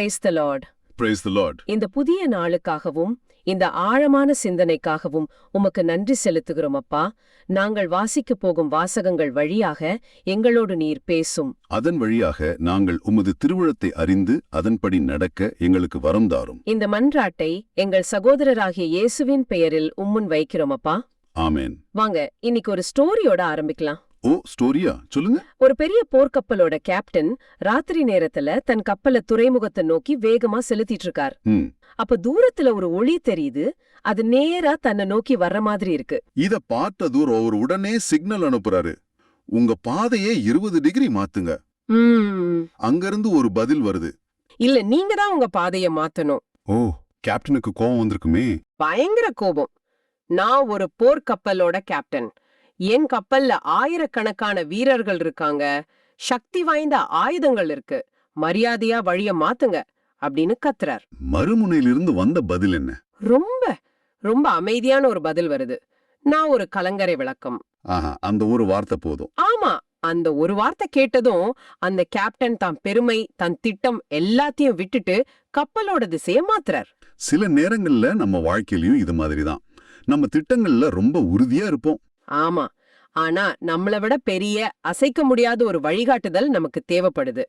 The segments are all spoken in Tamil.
Praise the Lord. Praise the Lord. இந்த புதிய நாளுக்காகவும் இந்த ஆழமான சிந்தனைக்காகவும் உமக்கு நன்றி செலுத்துகிறோம் அப்பா. நாங்கள் வாசிக்கப் போகும் வாசகங்கள் வழியாக எங்களோடு நீர் பேசும். அதன் வழியாக நாங்கள் உமது திருவுளத்தை அறிந்து அதன்படி நடக்க எங்களுக்கு வரம் தாரும். இந்த மன்றாட்டை எங்கள் சகோதரராகிய இயேசுவின் பெயரில் உம்முன் வைக்கிறோம் அப்பா. ஆமென். வாங்க இன்னைக்கு ஒரு ஸ்டோரியோட ஆரம்பிக்கலாம். ஓ, ஸ்டோரியா? சொல்லுங்க. ஒரு பெரிய போர்க்கப்பலோட கேப்டன் ராத்திரி நேரத்துல தன் கப்பலை துறைமுகத்தை நோக்கி வேகமா செலுத்திட்டு இருக்கார். அப்ப தூரத்துல ஒரு ஒளி தெரியுது. அது நேரா தன்னை நோக்கி வர்ற மாதிரி இருக்கு. இத பார்த்த தூரம் அவர் உடனே சிக்னல் அனுப்புறாரு. உங்க பாதையை 20 டிகிரி மாத்துங்க. அங்கிருந்து ஒரு பதில் வருது. இல்ல, நீங்க தான் உங்க பாதைய மாத்தணும். ஓ, கேப்டனுக்கு கோபம் வந்திருக்குமே. பயங்கர கோபம். நான் ஒரு போர்க்கப்பலோட கேப்டன். என் கப்பல்ல ஆயிரக்கணக்கான வீரர்கள் இருக்காங்க. சக்தி வாய்ந்த ஆயுதங்கள் இருக்கு. மரியாதையா வழிய மாத்துங்க அப்படின்னு கத்துறார். மறுமுனையிலிருந்து வந்த பதில் என்ன? ரொம்ப ரொம்ப அமைதியான ஒரு பதில் வருது. நான் ஒரு கலங்கரை விளக்கம். அந்த ஒரு வார்த்தை போதும். ஆமா, அந்த ஒரு வார்த்தை கேட்டதும் அந்த கேப்டன் தான் பெருமை, தன் திட்டம் எல்லாத்தையும் விட்டுட்டு கப்பலோட திசைய மாத்துறார். சில நேரங்கள்ல நம்ம வாழ்க்கையிலயும் இது மாதிரிதான். நம்ம திட்டங்கள்ல ரொம்ப உறுதியா இருப்போம். ஆமா, ஆனா நம்மள விட பெரிய அசைக்க முடியாத ஒரு வழிகாட்டுதல் நமக்கு தேவைப்படுது.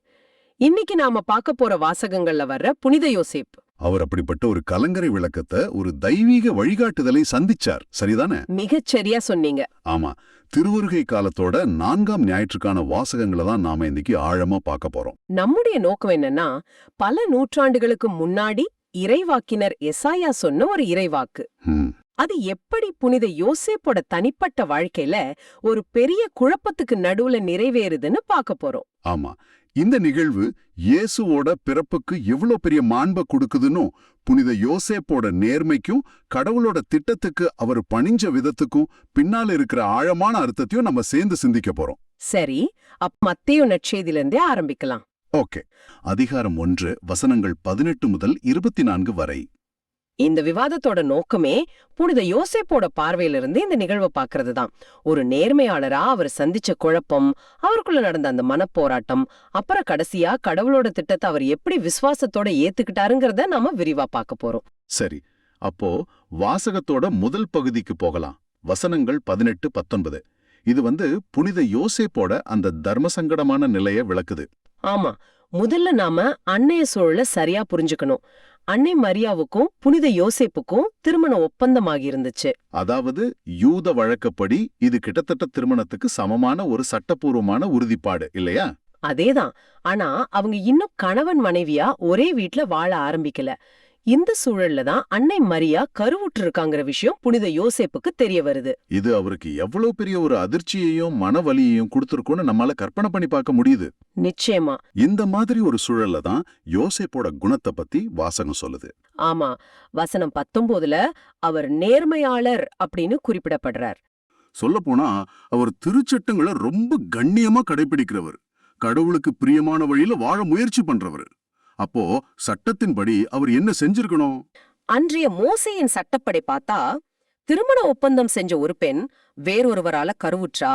இன்னைக்கு நாம பார்க்க போற வாசகங்கள்ல வர்ற புனித யோசேப்பு. அவர் அப்படிப்பட்ட ஒரு கலங்கரை விளக்கத்தை, ஒரு தெய்வீக வழிகாட்டுதலை சந்திச்சார். சரிதானே? மிகச்சரியா சொன்னீங்க. ஆமா, திருவருகை காலத்தோட 4ஆம் ஞாயிற்றுக்கான வாசகங்களை தான் நாம இன்னைக்கு ஆழமா பார்க்க போறோம். நம்முடைய நோக்கம் என்னன்னா, பல நூற்றாண்டுகளுக்கு முன்னாடி இறைவாக்கினர் எசாயா சொன்ன ஒரு இறைவாக்கு. அது எப்படி புனித யோசேப்போட தனிப்பட்ட வாழ்க்கையில ஒரு பெரிய குழப்பத்துக்கு நடுவுல நிறைவேறுதுன்னு பார்க்க போறோம். ஆமா, இந்த நிகழ்வு இயேசுவோட பிறப்புக்கு எவ்வளவு பெரிய மாண்பை கொடுக்குதுன்னு, புனித யோசேப்போட நேர்மைக்கும் கடவுளோட திட்டத்துக்கு அவர் பணிஞ்ச விதத்துக்கும் பின்னால இருக்கிற ஆழமான அர்த்தத்தையும் நம்ம சேர்ந்து சிந்திக்க போறோம். சரி, மத்தேயு நற்செய்தியிலிருந்தே ஆரம்பிக்கலாம். ஓகே. அதிகாரம் 1, வசனங்கள் 18 முதல் 24 வரை. இந்த விவாதத்தோட நோக்கமே புனித யோசேப்போட பார்வையிலிருந்து இந்த நிகழ்வை பாக்குறது தான். ஒரு நேர்மையாளரா அவர் சந்திச்ச குழப்பம், அவருக்குள்ள நடந்த அந்த மனப்போராட்டம், அப்புறம் கடைசியா கடவுளோட திட்டத்தை அவர் எப்படி விசுவாசத்தோட ஏத்துக்கிட்டாருங்கிறத நாம விரிவா பார்க்க போறோம். சரி, அப்போ வாசகத்தோட முதல் பகுதிக்கு போகலாம். வசனங்கள் 18, 19. இது புனித யோசேப்போட அந்த தர்ம சங்கடமான நிலைய விளக்குது. ஆமா, முதல்ல நாம அன்னைய சூழல சரியா புரிஞ்சுக்கணும். அன்னை மரியாவுக்கும் புனித யோசேப்புக்கும் திருமண ஒப்பந்தமாகி இருந்துச்சு. அதாவது யூத வழக்கப்படி இது கிட்டத்தட்ட திருமணத்துக்கு சமமான ஒரு சட்டப்பூர்வமான உறுதிப்பாடு இல்லையா? அதேதான். ஆனா அவங்க இன்னும் கணவன் மனைவியா ஒரே வீட்ல வாழ ஆரம்பிக்கல. இந்த சூழல்ல தான் அன்னை மரியா கருவுற்று இருக்காங்கிற விஷயம் புனித யோசேப்புக்கு தெரிய வருது. இது அவருக்கு எவ்வளவு பெரிய ஒரு அதிர்ச்சியையும் மனவலியையும் கொடுத்திருக்கும்னு நம்மால கற்பனை பண்ணி பார்க்க முடியுது. நிச்சயமா. இந்த மாதிரி ஒரு சூழல்ல தான் யோசேப்போட குணத்தை பத்தி வாசகம் சொல்லுது. ஆமா, வசனம் 19ல அவர் நேர்மையாளர் அப்படின்னு குறிப்பிடப்படுறார். சொல்லப்போனா அவர் திருச்சட்டங்களை ரொம்ப கண்ணியமா கடைபிடிக்கிறவர், கடவுளுக்கு பிரியமான வழியில வாழ முயற்சி பண்றவர். அப்போ சட்டத்தின்படி அவர் என்ன செஞ்சிருக்கணும்? அன்றைய மோசேயின் சட்டப்படி பார்த்தா, திருமண ஒப்பந்தம் செஞ்ச ஒரு பெண் வேறொருவரால கருவுற்றா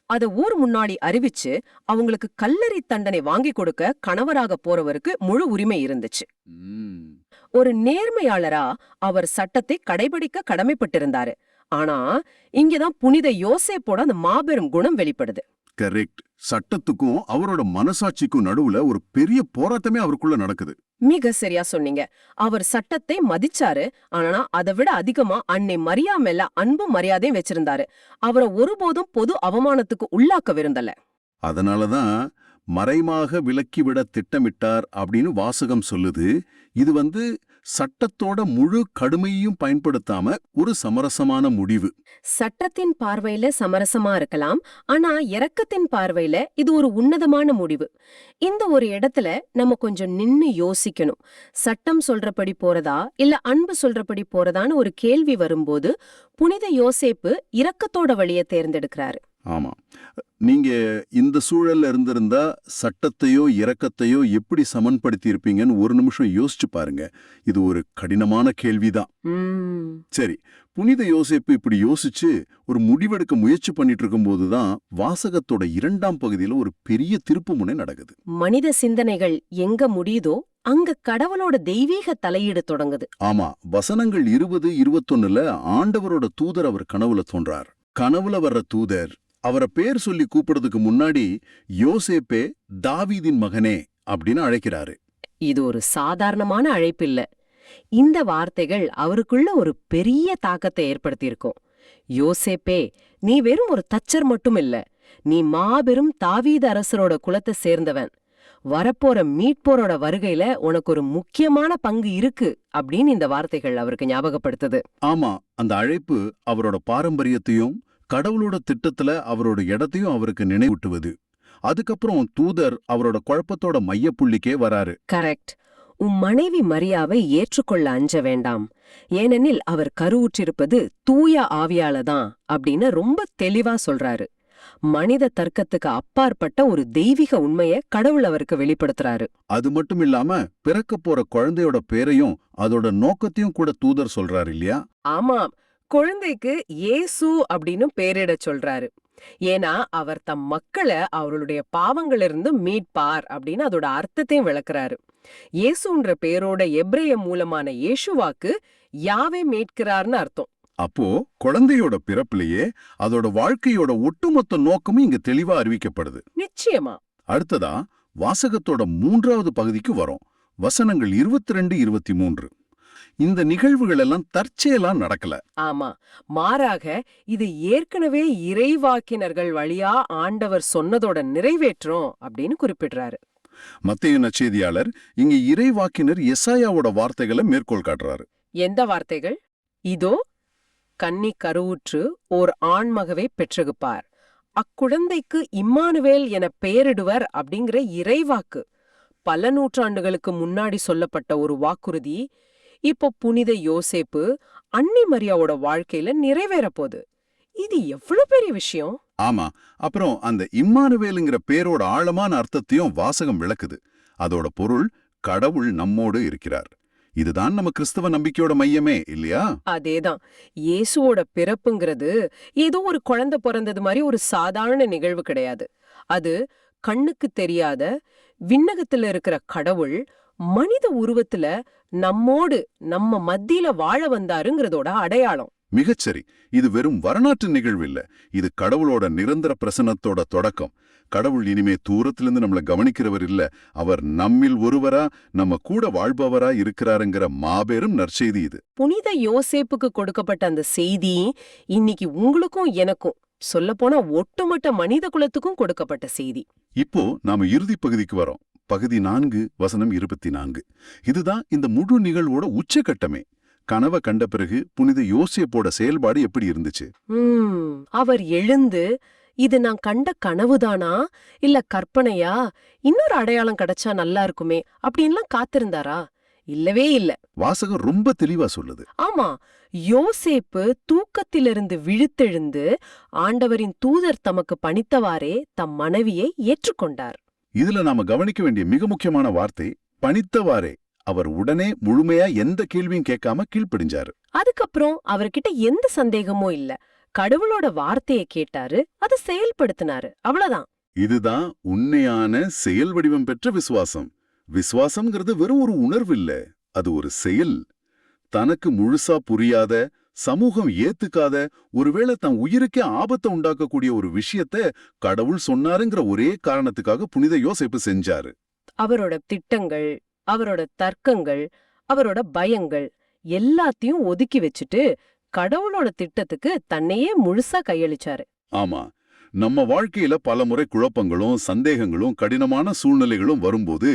அத ஊர் முன்னாடி அறிவிச்சு அவங்களுக்கு கல்லறை தண்டனை வாங்கி கொடுக்க கணவராக போறவருக்கு முழு உரிமை இருந்துச்சு. ஒரு நேர்மையாளரா அவர் சட்டத்தை கடைபிடிக்க கடமைப்பட்டிருந்தாரு. ஆனா இங்கதான் புனித யோசேப்போட அந்த மாபெரும் குணம் வெளிப்படுது. கரெக்ட். சட்டத்துக்கும் அவரோட மனசாட்சிக்கும் நடுவுல ஒரு பெரிய போராட்டமே அவருக்குள்ள நடக்குது. மிக சரியா சொன்னீங்க. அவர் சட்டத்தை மதிச்சாரு, ஆனா அதை விட அதிகமா அன்னை மரியா மேல அன்பும் மரியாதையும் வச்சிருந்தாரு. அவரை ஒருபோதும் பொது அவமானத்துக்கு உள்ளாக்க விரும்பல. அதனாலதான் மறைமாக விலக்கிவிட திட்டமிட்டார் அப்படின்னு வாசகம் சொல்லுது. இது சட்டத்தோட முழு கடுமையும் பயன்படுத்தாம ஒரு சமரசமான முடிவு. சட்டத்தின் பார்வையில சமரசமா இருக்கலாம், ஆனா இரக்கத்தின் பார்வையில இது ஒரு உன்னதமான முடிவு. இந்த ஒரு இடத்துல நம்ம கொஞ்சம் நின்னு யோசிக்கணும். சட்டம் சொல்றபடி போறதா இல்ல அன்பு சொல்றபடி போறதான்னு ஒரு கேள்வி வரும்போது புனித யோசேப்பு இரக்கத்தோட வழியை தேர்ந்தெடுக்கிறாரு. ஆமா, நீங்க இந்த சூழல்ல இருந்திருந்தா சட்டத்தையோ இரக்கத்தையோ எப்படி சமன்படுத்தி இருப்பீங்கன்னு ஒரு நிமிஷம் யோசிச்சு பாருங்க. இது ஒரு கடினமான கேள்விதான். சரி, புனித யோசேப்பு இப்படி யோசிச்சு ஒரு முடிவெடுக்க முயற்சி பண்ணிட்டு இருக்கும்போதுதான் வாசகத்தோட 2ஆம் பகுதியில ஒரு பெரிய திருப்புமுனை நடக்குது. மனித சிந்தனைகள் எங்க முடியுதோ அங்க கடவுளோட தெய்வீக தலையீடு தொடங்குது. ஆமா, வசனங்கள் 20, 21ல ஆண்டவரோட தூதர் அவர் கனவுல தோன்றார். கனவுல வர்ற தூதர் அவரை பேர் சொல்லி கூப்பிடுறதுக்கு முன்னாடி யோசேப்பே தாவீதின் மகனே அப்படின்னு அழைக்கிறாரு. இது ஒரு சாதாரணமான அழைப்பில்ல. இந்த வார்த்தைகள் அவருக்குள்ள ஒரு பெரிய தாக்கத்தை ஏற்படுத்தியிருக்கும். யோசேப்பே, நீ வெறும் ஒரு தச்சர் மட்டும் இல்ல, நீ மாபெரும் தாவீது அரசரோட குலத்தை சேர்ந்தவன். வரப்போற மீட்போரோட வருகையில உனக்கு ஒரு முக்கியமான பங்கு இருக்கு அப்படின்னு இந்த வார்த்தைகள் அவருக்கு ஞாபகப்படுத்துது. ஆமா, அந்த அழைப்பு அவரோட பாரம்பரியத்தையும் கடவுளோட திட்டத்துல அவரோட இடத்தையும் அவருக்கு நினைவூட்டுவது. அதுக்கப்புறம் தூதர் அவரோட குழப்பத்தோட மையப்புள்ளிக்கே வராரு. கரெக்ட். உன் மனைவி மரியாவை ஏற்றுக்கொள்ள அஞ்ச வேண்டாம், ஏனெனில் அவர் கருவுற்றிருப்பது தூய ஆவியாலதான் அப்படின்னு ரொம்ப தெளிவா சொல்றாரு. மனித தர்க்கத்துக்கு அப்பாற்பட்ட ஒரு தெய்வீக உண்மைய கடவுள் அவருக்கு வெளிப்படுத்துறாரு. அது மட்டும் இல்லாம பிறக்க போற குழந்தையோட பேரையும் அதோட நோக்கத்தையும் கூட தூதர் சொல்றாரு இல்லையா? ஆமாம், குழந்தைக்கு இயேசு அப்படின்னு பேரிட சொல்றாரு. ஏன்னா அவர் தம் மக்களை அவர்களுடைய பாவங்களிலிருந்து மீட்பார் அப்படின்னு அதோட அர்த்தத்தையும் விளக்குறாரு. இயேசுன்ற பேரோட எப்ரேய மூலமான இயேசுவாக்கு யாவே மீட்கிறார்னு அர்த்தம். அப்போ குழந்தையோட பிறப்பிலேயே அதோட வாழ்க்கையோட ஒட்டுமொத்த நோக்கமும் இங்க தெளிவா அறிவிக்கப்படுது. நிச்சயமா. அடுத்ததா வாசகத்தோட 3ஆவது பகுதிக்கு வரோம். வசனங்கள் 22, 23. இந்த நிகழ்வுகள் எல்லாம் தற்செயலா நடக்கல. ஆமா, மாறாக இது ஏற்கனவே இறைவாக்கினர்கள் வழியா ஆண்டவர் சொன்னதோட நிறைவேற்றும் அப்படின்னு குறிப்பிடுறாரு. மத்தேயு நற்செய்தியாளர் இங்க இறைவாக்கினர் எசாயாவோட வார்த்தைகளை மேற்கோள் காட்டுறாரு. எந்த வார்த்தைகள்? இதோ கன்னி கருவுற்று ஓர் ஆண்மகவை பெற்றெடுப்பார், அக்குழந்தைக்கு இம்மானுவேல் என பெயரிடுவர் அப்படிங்கிற இறைவாக்கு. பல நூற்றாண்டுகளுக்கு முன்னாடி சொல்லப்பட்ட ஒரு வாக்குறுதி இப்போ புனித யோசேப்பு அன்னி மரியாவோட வாழ்க்கையில நிறைவேறப்போகுது. இது எவ்வளவு பெரிய விஷயம்! ஆமா, அப்புறம் அந்த இம்மானுவேலுங்கிற பேரோட ஆழமான அர்த்தத்தையும் வாசகம் விளக்குது. அதோட பொருள் கடவுள் நம்மோடு இருக்கிறார். இதுதான் நம்ம கிறிஸ்தவ நம்பிக்கையோட மையமே இல்லையா? அதேதான். இயேசுவோட பிறப்புங்கிறது ஏதோ ஒரு குழந்தை பிறந்தது மாதிரி ஒரு சாதாரண நிகழ்வு கிடையாது. அது கண்ணுக்கு தெரியாத விண்ணகத்துல இருக்கிற கடவுள் மனித உருவத்துல நம்மோடு நம்ம மத்தியில வாழ வந்தாருங்கிறதோட அடையாளம். மிகச்சரி. இது வெறும் வரலாற்று நிகழ்வு இல்ல, இது கடவுளோட நிரந்தர பிரசன்னத்தோட தொடக்கம். கடவுள் இனிமே தூரத்திலிருந்து நம்மள கவனிக்கிறவர் இல்ல, அவர் நம்மில் ஒருவரா நம்ம கூட வாழ்பவரா இருக்கிறாருங்கிற மாபெரும் நற்செய்தி இது. புனித யோசேப்புக்கு கொடுக்கப்பட்ட அந்த செய்தி இன்னைக்கு உங்களுக்கும் எனக்கும், சொல்லப்போனா ஒட்டுமொத்த மனித குலத்துக்கும் கொடுக்கப்பட்ட செய்தி. இப்போ நாம இறுதி பகுதிக்கு வரோம். பகுதி 4, வசனம் 24. இதுதான் இந்த முழு நிகழ்வோட உச்சகட்டமே. கனவை கண்ட பிறகு புனித யோசேப்போட செயல்பாடு எப்படி இருந்துச்சு? அவர் எழுந்து, இது நான் கண்ட கனவுதானா இல்ல கற்பனையா, இன்னொரு அடையாளம் கிடைச்சா நல்லா இருக்குமே அப்படின்லாம் காத்திருந்தாரா? இல்லவே இல்ல. வாசகம் ரொம்ப தெளிவா சொல்லுது. ஆமா, யோசேப்பு தூக்கத்திலிருந்து விழித்தெழுந்து ஆண்டவரின் தூதர் தமக்கு பணித்தவாறே தம் மனைவியை ஏற்றுக்கொண்டார். இதுல நாம கவனிக்க வேண்டிய மிக முக்கியமான வார்த்தை பணித்தவாறே. அவர் உடனே முழுமையா எந்த கேள்வியும் கேட்காம கீழ்ப்படிஞ்சாரு. அதுக்கப்புறம் அவர்கிட்ட எந்த சந்தேகமும் இல்ல. கடவுளோட வார்த்தையை கேட்டாரு, அதை செயல்படுத்தினாரு, அவ்வளவுதான். இதுதான் உண்மையான செயல் வடிவம் பெற்ற விசுவாசம். விசுவாசம்ங்கிறது வெறும் ஒரு உணர்வு இல்ல, அது ஒரு செயல். தனக்கு முழுசா புரியாத, சமூகம் ஏத்துக்காத, ஒருவேளை தன் உயிருக்கே ஆபத்தை உண்டாக்கக்கூடிய ஒரு விஷயத்த கடவுள் சொன்னாருங்கிற ஒரே காரணத்துக்காக புனித யோசேப்பு செஞ்சாரு. அவரோட திட்டங்கள், அவரோட தர்க்கங்கள், அவரோட பயங்கள் எல்லாத்தையும் ஒதுக்கி வச்சுட்டு கடவுளோட திட்டத்துக்கு தன்னையே முழுசா கையளிச்சாரு. ஆமா, நம்ம வாழ்க்கையில பலமுறை குழப்பங்களும் சந்தேகங்களும் கடினமான சூழ்நிலைகளும் வரும்போது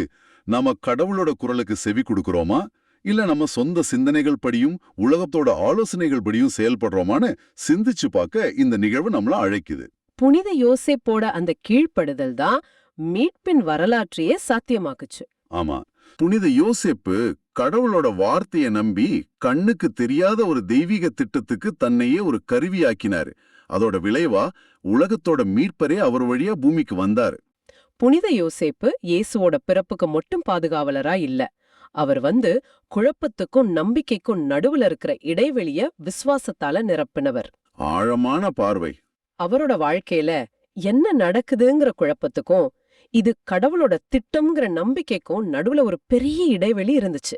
நாம கடவுளோட குரலுக்கு செவி கொடுக்கிறோமா, இல்ல நம்ம சொந்த சிந்தனைகள் படியும் உலகத்தோட ஆலோசனைகள் படியும் செயல்படுறோமான்னு சிந்திச்சு பார்க்க இந்த நிகழ்வு நம்மள அழைக்குது. புனித யோசேப்போட அந்த கீழ்ப்படுதல் தான் மீட்பின் வரலாற்றையே சாத்தியமாக்குச்சு. ஆமா, புனித யோசேப்பு கடவுளோட வார்த்தையை நம்பி கண்ணுக்கு தெரியாத ஒரு தெய்வீக திட்டத்துக்கு தன்னையே ஒரு கருவியாக்கினாரு. அதோட விளைவா உலகத்தோட மீட்பரே அவர் வழியா பூமிக்கு வந்தாரு. புனித யோசேப்பு இயேசுவோட பிறப்புக்கு மட்டும் பாதுகாவலரா இல்ல, அவர் வந்து குழப்பத்துக்கும் நம்பிக்கைக்கும் நடுவுல இருக்கிற இடைவெளிய விசுவாசத்தால நிரப்பினவர். ஆழமான பார்வை. அவரோட வாழ்க்கையில என்ன நடக்குதுங்கிற குழப்பத்துக்கும் இது கடவுளோட திட்டம்ங்கிற நம்பிக்கைக்கும் நடுவுல ஒரு பெரிய இடைவெளி இருந்துச்சு.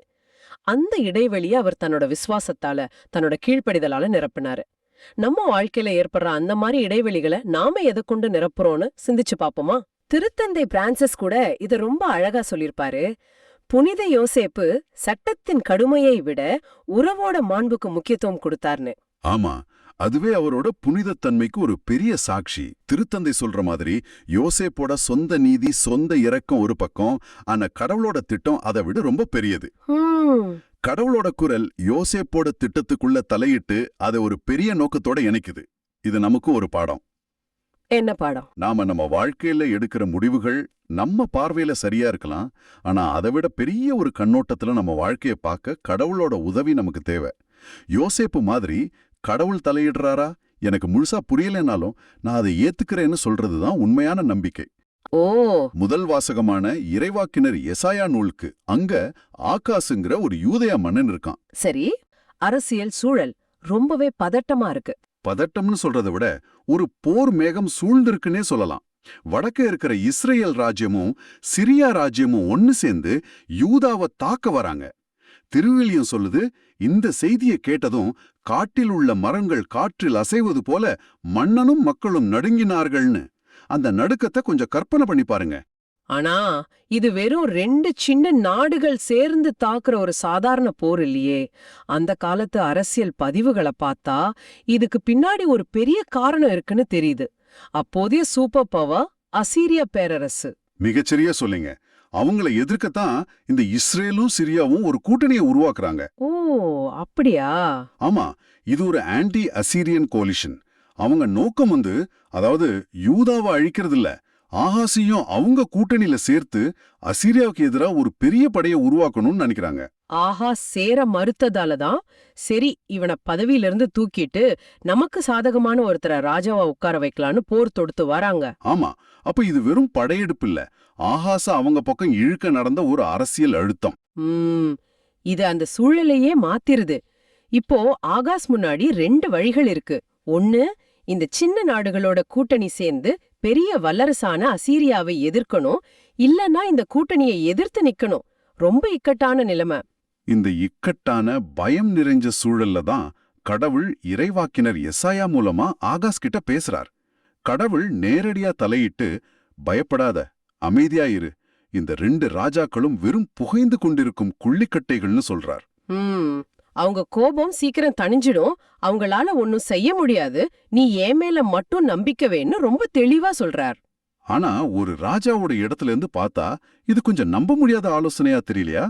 அந்த இடைவெளிய அவர் தன்னோட விசுவாசத்தால, தன்னோட கீழ்ப்படிதலால நிரப்பினாரு. நம்ம வாழ்க்கையில ஏற்படுற அந்த மாதிரி இடைவெளிகளை நாம எதை கொண்டு நிரப்புறோம்னு சிந்திச்சு பாப்போமா? திருத்தந்தை பிரான்சிஸ் கூட இத ரொம்ப அழகா சொல்லிருப்பாரு. புனித யோசேப்பு சட்டத்தின் கடுமையை விட உறவோட மாண்புக்கு முக்கியத்துவம் கொடுத்தார்னு. ஆமா, அதுவே அவரோட புனிதத்தன்மைக்கு ஒரு பெரிய சாட்சி. திருத்தந்தை சொல்ற மாதிரி யோசேப்போட சொந்த நீதி, சொந்த இரக்கம் ஒரு பக்கம், ஆனா கடவுளோட திட்டம் அதை விட ரொம்ப பெரியது. கடவுளோட குரல் யோசேப்போட திட்டத்துக்குள்ள தலையிட்டு அதை ஒரு பெரிய நோக்கத்தோட இணைக்குது. இது நமக்கு ஒரு பாடம். என்ன பாடம்? நாம நம்ம வாழ்க்கையில எடுக்கிற முடிவுகள் நம்ம பார்வையில சரியா இருக்கலாம், ஆனா அதை விட பெரிய ஒரு கண்ணோட்டத்துல நம்ம வாழ்க்கையை பார்க்க கடவுளோட உதவி நமக்கு தேவை. யோசேப்பு மாதிரி கடவுள் தலையிடுறாரா எனக்கு முழுசா புரியலனாலும் நான் அதை ஏத்துக்கிறேன்னு சொல்றதுதான் உண்மையான நம்பிக்கை. ஓ, முதல் வாசகமான இறைவாக்கினர் எசாயா நூலுக்கு அங்க ஆகாசுங்கிற ஒரு யூதேய மன்னன் இருக்கான். சரி. அரசியல் சூழல் ரொம்பவே பதட்டமா இருக்கு. பதட்டம்னு சொல்றதை விட ஒரு போர் மேகம் சூழ்ந்திருக்குன்னே சொல்லலாம். வடக்க இருக்கிற இஸ்ரேல் ராஜ்யமும் சிரியா ராஜ்யமும் ஒன்னு சேர்ந்து யூதாவை தாக்க வராங்க. திருவிலியம் சொல்லுது, இந்த செய்தியை கேட்டதும் காட்டில் உள்ள மரங்கள் காற்றில் அசைவது போல மன்னனும் மக்களும் நடுங்கினார்கள்னு. அந்த நடுக்கத்தை கொஞ்சம் கற்பனை பண்ணி பாருங்க. ஆனா இது வெறும் 2 சின்ன நாடுகள் சேர்ந்து தாக்குற ஒரு சாதாரண போர் இல்லையே. அந்த காலத்து அரசியல் பதிவுகளை பார்த்தா இதுக்கு பின்னாடி ஒரு பெரிய காரணம் இருக்குன்னு தெரியுது. அப்போதைய சூப்பர் பவர் அசீரியா பேரரசு. மிகச்சரியா சொல்லிங்க. அவங்கள எதிர்க்கத்தான் இந்த இஸ்ரேலும் சிரியாவும் ஒரு கூட்டணியை உருவாக்குறாங்க. ஓ, அப்படியா? ஆமா, இது ஒரு ஆன்டி அசீரியன் கோலிஷன். அவங்க நோக்கம் அதாவது யூதாவை அழிக்கிறது இல்ல, ஆகாசியும் அவங்க கூட்டணியில சேர்த்து அசீரியாவுக்கு எதிரா ஒரு பெரிய படையை உருவாக்கணும்னு நினைக்கிறாங்க. ஆஹா, சேர மறுத்ததாலதான் சரி இவனை பதவியிலிருந்து தூக்கிட்டு நமக்கு சாதகமான ஒருத்தரை ராஜாவா உட்கார வைக்கலான்னு போர் தொடுத்து வராங்க. ஆமா, அப்ப இது வெறும் படையெடுப்பு இல்ல, ஆகாச அவங்க பக்கம் இழுக்க நடந்த ஒரு அரசியல் அழுத்தம். இது அந்த சூழலையே மாத்திருது. இப்போ ஆகாஸ் முன்னாடி 2 வழிகள் இருக்கு. ஒன்னு, இந்த சின்ன நாடுகளோட கூட்டணி சேர்ந்து பெரிய வல்லரசான அசீரியாவை எதிர்க்கணும், இல்லன்னா இந்த கூட்டணியை எதிர்த்து நிக்கணும். ரொம்ப இக்கட்டான நிலைமை. இந்த இக்கட்டான பயம் நிறைஞ்ச சூழல்ல தான் கடவுள் இறைவாக்கினர் எசாயா மூலமா ஆகாஸ் கிட்ட பேசுறார். கடவுள் நேரடியா தலையிட்டு, பயப்படாத, அமைதியா இரு, இந்த 2 ராஜாக்களும் வெறும் புகைந்து கொண்டிருக்கும் குள்ளிக்கட்டைகள்னு சொல்றார். அவங்க கோபம் சீக்கிரம் தணிஞ்சிடும், அவங்களால ஒன்னும் செய்ய முடியாது, நீ என் மேல மட்டும் நம்பிக்கை வேன்னு ரொம்ப தெளிவா சொல்றார். ஆனா ஒரு ராஜாவோட இடத்துல இருந்து பார்த்தா இது கொஞ்சம் நம்ப முடியாத ஆலோசனையா தெரியலையா?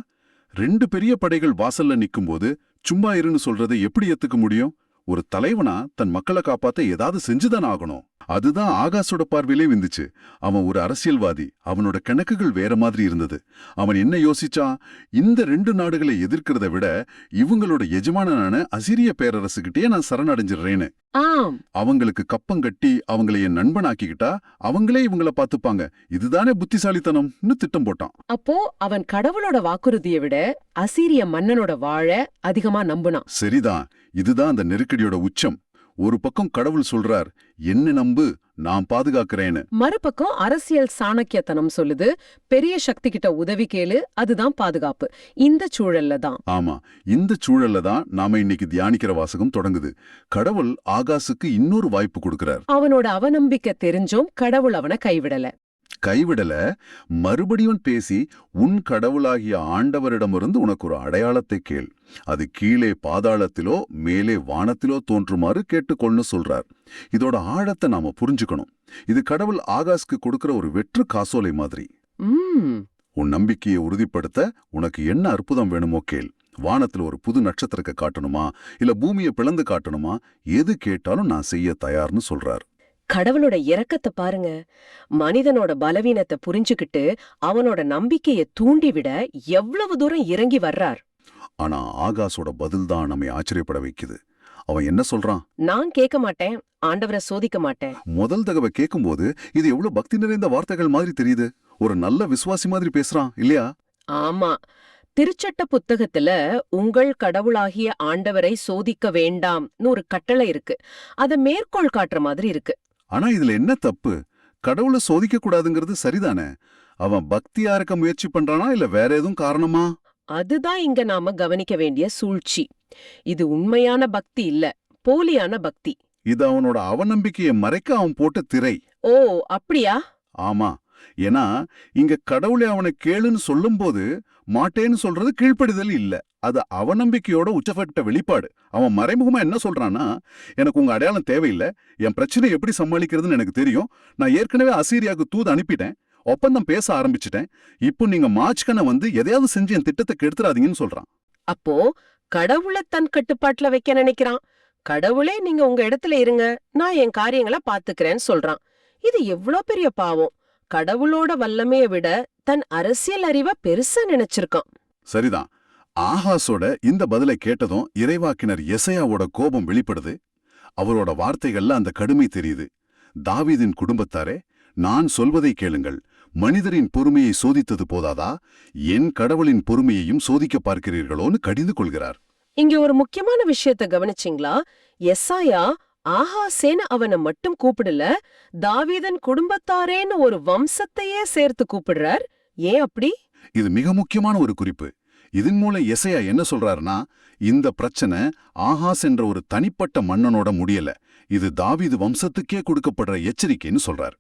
2 பெரிய படைகள் வாசல்ல நிக்கும்போது சும்மா இருன்னு சொல்றதை எப்படி ஏத்துக்க முடியும்? ஒரு தலைவனா தன் மக்களை காப்பாத்த ஏதாவது செஞ்சுதான் ஆகணும். அதுதான் ஆகாசோட பார்வையிலே விந்துச்சு. அவன் ஒரு அரசியல்வாதி, அவனோட கணக்குகள் வேற மாதிரி இருந்தது. அவன் என்ன யோசிச்சான்? இந்த 2 நாடுகளை எதிர்க்கிறத விட இவங்களோட எஜமானனான அசீரிய பேரரசுகிட்டே நான் சரணடைஞ்சிடுறேன்னு. அவங்களுக்கு கப்பம் கட்டி அவங்களை என் நண்பனாக்கிக்கிட்டா அவங்களே இவங்கள பாத்துப்பாங்க, இதுதானே புத்திசாலித்தனம்னு திட்டம் போட்டான். அப்போ அவன் கடவுளோட வாக்குறுதியை விட அசீரிய மன்னனோட வாழ அதிகமா நம்புனான். சரிதான், இதுதான் அந்த நெருக்கடியோட உச்சம். ஒரு பக்கம் கடவுள் சொல்றார், என்ன நம்பு, நான் பாதுகாக்கிறேன்னு. மறுபக்கம் அரசியல் சாணக்கியத்தனம் சொல்லுது, பெரிய சக்தி கிட்ட உதவி கேளு, அதுதான் பாதுகாப்பு. இந்த சூழல்ல தான் ஆமா, இந்த சூழல்ல தான் நாம இன்னைக்கு தியானிக்கிற வாசகம் தொடங்குது. கடவுள் ஆகாசுக்கு இன்னொரு வாய்ப்பு கொடுக்கிறார். அவனோட அவநம்பிக்கை தெரிஞ்சும் கடவுள் அவனை கைவிடல, மறுபடியும் பேசி, உன் கடவுளாகிய ஆண்டவரிடமிருந்து உனக்கு ஒரு அடையாளத்தை கேள், அது கீழே பாதாளத்திலோ மேலே வானத்திலோ தோன்றுமாறு கேட்டுக்கொள்னு சொல்றார். இதோட ஆழத்தை நாம புரிஞ்சுக்கணும். இது கடவுள் ஆகாஸ்க்கு கொடுக்கிற ஒரு வெற்று காசோலை மாதிரி. உன் நம்பிக்கையை உறுதிப்படுத்த உனக்கு என்ன அற்புதம் வேணுமோ கேள். வானத்துல ஒரு புது நட்சத்திரத்தை காட்டணுமா, இல்ல பூமியை பிளந்து காட்டணுமா, எது கேட்டாலும் நான் செய்ய தயார்னு சொல்றார். கடவுளோட இரக்கத்தை பாருங்க. மனிதனோட பலவீனத்தை புரிஞ்சுக்கிட்டு அவனோட நம்பிக்கையை தூண்டிவிட எவ்வளவு தூரம் இறங்கி வர்றார். ஆனா ஆகாசோட பதில் தான் நம்மை ஆச்சரியப்பட வைக்குது. அவன் என்ன சொல்றான்? நான் கேட்க மாட்டேன், ஆண்டவரை சோதிக்க மாட்டேன். முதல் தடவை கேட்கும்போது இது எவ்வளவு பக்தி நிறைந்த வார்த்தைகள் மாதிரி தெரியுது. ஒரு நல்ல விசுவாசி மாதிரி பேசுறான் இல்லையா? ஆமா, திருச்சட்ட புத்தகத்துல உங்கள் கடவுளாகிய ஆண்டவரை சோதிக்க வேண்டாம்னு ஒரு கட்டளை இருக்கு. அத மேற்கோள் காட்டுற மாதிரி இருக்கு. ஆனா இதுல என்ன தப்பு? கடவுளை சோதிக்க கூடாதுங்கிறது சரிதானே? அவன் பக்தியா இருக்க முயற்சி பண்றானா இல்ல வேற எதுவும் காரணமா? அதுதான் இங்க நாம கவனிக்க வேண்டிய சூழ்ச்சி. இது உண்மையான பக்தி இல்ல, போலியான பக்தி. இது அவனோட அவநம்பிக்கையை மறைக்க அவன் போட்ட திரை. ஓ, அப்படியா? ஆமா. ஏன்னா இங்க கடவுளை அவனை கேளுன்னு சொல்லும்போது மாட்டேன்னு சொல்றது கீழ்ப்படிதல் இல்ல. அது அவநம்பிக்கையோட உச்சப்பட்ட வெளிப்பாடு. அவன் மறைமுகமா என்ன சொல்றான்னா, எனக்கு உங்க அடையாளம் தேவையில்லை, என் பிரச்சனை எப்படி சமாளிக்கிறதுன்னு எனக்கு தெரியும், நான் ஏற்கனவே அசீரியாவுக்கு தூது அனுப்பிட்டேன், ஒப்பந்தம் பேச ஆரம்பிச்சிட்டேன், இப்போ நீங்க மார்ச்கன வந்து எதையாவது செஞ்சு என் திட்டத்தை கெடுத்துறாதீங்கன்னு சொல்றான். அப்போ கடவுளை தன் கட்டுப்பாட்டுல வைக்க நினைக்கிறான். கடவுளே நீங்க உங்க இடத்துல இருங்க, நான் என் காரியங்களை பாத்துக்கிறேன்னு சொல்றான். இது எவ்ளோ பெரிய பாவம்! கடவுளோட வல்லமையை விட தன் அரசியல் அறிவை பெருசா நினைச்சிருக்கான். சரிதான். ஆகாசோட இந்த பதிலை கேட்டதும் இறைவாக்கினர் எசையாவோட கோபம் வெளிப்படுது. அவரோட வார்த்தைகள்ல அந்த கடுமை தெரியுது. தாவீதின் குடும்பத்தாரே, நான் சொல்வதை கேளுங்கள். மனிதரின் பொறுமையை சோதித்தது போதாதா, என் கடவுளின் பொறுமையையும் சோதிக்க பார்க்கிறீர்களோன்னு கடிந்து கொள்கிறார். இங்க ஒரு முக்கியமான விஷயத்த கவனிச்சிங்களா? எசாயா ஆகாசேன்னு அவனை மட்டும் கூப்பிடல, தாவீதன் குடும்பத்தாரேன்னு ஒரு வம்சத்தையே சேர்த்து கூப்பிடுறார். ஏன் அப்படி? இது மிக முக்கியமான ஒரு குறிப்பு. இதன் மூலம் எசையா என்ன சொல்றாருன்னா, இந்த பிரச்சனை ஆகாஸ் என்ற ஒரு தனிப்பட்ட மன்னனோட முடியல, இது தாவீது வம்சத்துக்கே கொடுக்கப்படுற எச்சரிக்கைன்னு சொல்றார்.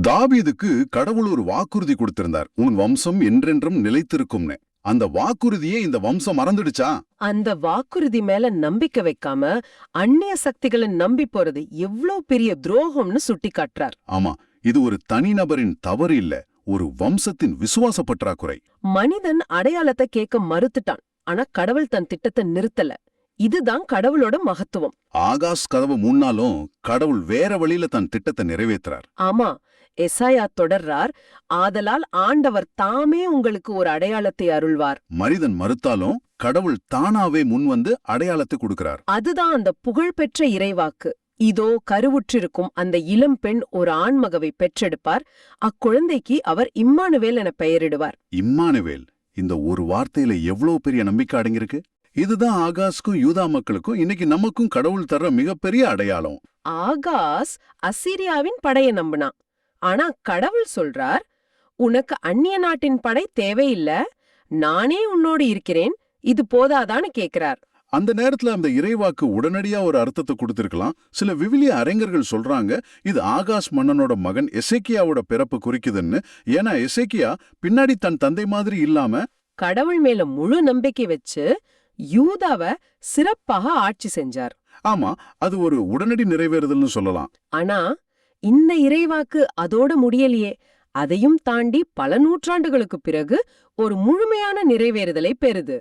தாவீதுக்கு கடவுள் ஒரு வாக்குறுதி கொடுத்திருந்தார், உன் வம்சம் என்றென்றும் நிலைத்திருக்கும்னு. அந்த வாக்குறுதியே இந்த வம்சம் மறந்துடுச்சா? அந்த வாக்குறுதி மேல நம்பிக்கை வைக்காம அந்நிய சக்திகளை நம்பி போறது எவ்ளோ பெரிய துரோகம்னு சுட்டி காட்டுறார். ஆமா, இது ஒரு தனிநபரின் தவறு இல்ல, ஒரு வம்சத்தின் விசுவாச பற்றாக்குறை. மனிதன் அடையாளத்தை கேட்க மறுத்துட்டான், ஆனா கடவுள் தன் திட்டத்தை நிறுத்தல. இதுதான் கடவுளோட மகத்துவம். ஆகாஷ் கதவு முன்னாலும் கடவுள் வேற வழியில தன் திட்டத்தை நிறைவேற்றுறார். ஆமா, எசாயா தொடர்றார், ஆதலால் ஆண்டவர் தாமே உங்களுக்கு ஒரு அடையாளத்தை அருள்வார். மனிதன் மறுத்தாலும் கடவுள் தானாவே முன்வந்து அடையாளத்தை கொடுக்கிறார். அதுதான் அந்த புகழ்பெற்ற இறைவாக்கு. இதோ கருவுற்றிருக்கும் அந்த இளம் பெண் ஒரு ஆண்மகவை பெற்றெடுப்பார், அக்குழந்தைக்கு அவர் இம்மானுவேல் என பெயரிடுவார். இம்மானுவேல், இந்த ஒரு வார்த்தையில எவ்வளவு பெரிய நம்பிக்கை அடங்கியிருக்கு. இதுதான் ஆகாஸ்க்கும் யூதா மக்களுக்கும் இன்னைக்கு நமக்கும் கடவுள் தர்ற மிகப்பெரிய அடையாளம். ஆகாஸ் அசீரியாவின் படைய நம்பினான். ஆனா கடவுள் சொல்றார், உனக்கு அந்நிய நாட்டின் படை தேவையில்ல, நானே உன்னோடு இருக்கிறேன், இது போதாதான்னு கேக்குறார். அந்த நேரத்துல அந்த இறைவாக்கு உடனடியா ஒரு அர்த்தத்தை கொடுத்திருக்கலாம். சில விவிலிய அறிஞர்கள் சொல்றாங்க, இது ஆகாஷ் மன்னனோட மகன் எசேக்கியாவோட பிறப்பு குறிக்குதுன்னு. ஏன்னா எசேக்கியா பின்னாடி தன் தந்தை மாதிரி இல்லாம கடவுள் மேல முழு நம்பிக்கை வச்சு யூதாவ சிறப்பாக ஆட்சி செஞ்சார். ஆமா, அது ஒரு உடனடி நிறைவேறுதல்னு சொல்லலாம். ஆனா இந்த இறைவாக்கு அதோட முடியலையே. அதையும் தாண்டி பல நூற்றாண்டுகளுக்கு பிறகு ஒரு முழுமையான நிறைவேறுதலை பெறுது.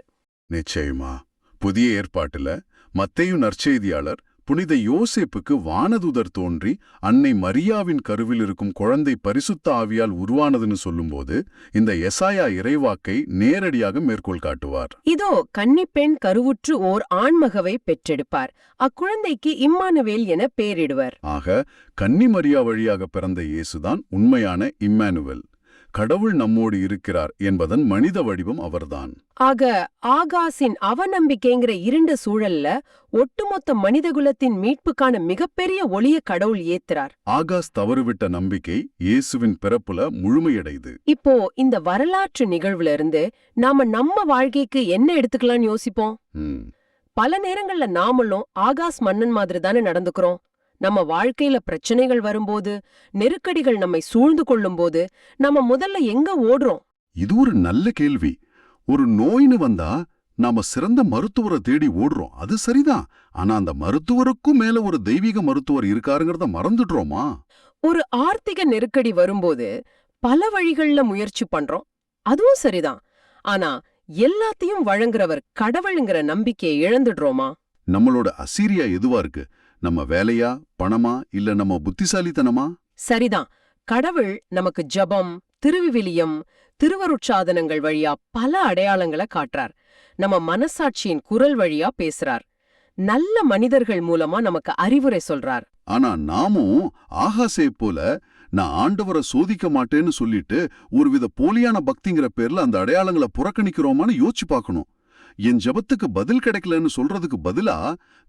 நிச்சயமா. புதிய ஏற்பாட்டுல மத்தேயு நற்செய்தியாளர் புனித யோசேப்புக்கு வானதூதர் தோன்றி அன்னை மரியாவின் கருவில் இருக்கும் குழந்தை பரிசுத்த ஆவியால் உருவானதுன்னு சொல்லும்போது இந்த எசாயா இறைவாக்கை நேரடியாக மேற்கோள் காட்டுவார். இதோ கன்னிப்பெண் கருவுற்று ஓர் ஆண்மகவை பெற்றெடுப்பார், அக்குழந்தைக்கு இம்மானுவேல் என பெயரிடுவர். ஆக கன்னி மரியா வழியாக பிறந்த இயேசுதான் உண்மையான இம்மானுவேல். கடவுள் நம்மோடு இருக்கிறார் என்பதன் மனித வடிவம் அவர்தான். ஆக ஆகாசின் அவநம்பிக்கைங்கிற இருண்ட சூழல்ல ஒட்டுமொத்த மனிதகுலத்தின் மீட்புக்கான மிகப்பெரிய ஒளிய கடவுள் ஏத்துறார். ஆகாஸ் தவறுவிட்ட நம்பிக்கை இயேசுவின் பிறப்புல முழுமையடைது. இப்போ இந்த வரலாற்று நிகழ்வுல இருந்து நம்ம வாழ்க்கைக்கு என்ன எடுத்துக்கலாம்னு யோசிப்போம். பல நேரங்கள்ல நாமளும் ஆகாஸ் மன்னன் மாதிரி தானே நடந்துக்கிறோம். நம்ம வாழ்க்கையில பிரச்சனைகள் வரும்போது, நெருக்கடிகள் நம்மை சூழ்ந்து கொள்ளும் போது நம்ம முதல்ல எங்க ஓடுறோம்? இது ஒரு நல்ல கேள்வி. ஒரு நோயின்னு வந்தா நாம சிறந்த மருத்துவரை தேடி ஓடுறோம், அது சரிதான். ஆனா அந்த மருத்துவருக்கும் மேல ஒரு தெய்வீக மருத்துவர் இருக்காருங்கிறத மறந்துடுறோமா? ஒரு ஆர்த்திக நெருக்கடி வரும்போது பல வழிகள்ல முயற்சி பண்றோம், அதுவும் சரிதான். ஆனா எல்லாத்தையும் வழங்குறவர் கடவுளுங்கிற நம்பிக்கையை இழந்துடுறோமா? நம்மளோட அசீரியா எதுவா இருக்கு? நம்ம வேலையா, பணமா, இல்ல நம்ம புத்திசாலித்தனமா? சரிதான். கடவுள் நமக்கு ஜபம், திருவிவிலியம், திருவருட்சாதனங்கள் வழியா பல அடையாளங்களை காட்டுறார். நம்ம மனசாட்சியின் குரல் வழியா பேசுறார். நல்ல மனிதர்கள் மூலமா நமக்கு அறிவுரை சொல்றார். ஆனா நாமும் ஆகாசை போல நான் ஆண்டவரை சோதிக்க மாட்டேன்னு சொல்லிட்டு ஒருவித போலியான பக்திங்கிற பேர்ல அந்த அடையாளங்களை புறக்கணிக்கிறோமான்னு யோசிச்சு பார்க்கணும். என் ஜெபத்துக்கு பதில் கிடைக்கலன்னு சொல்றதுக்கு பதிலா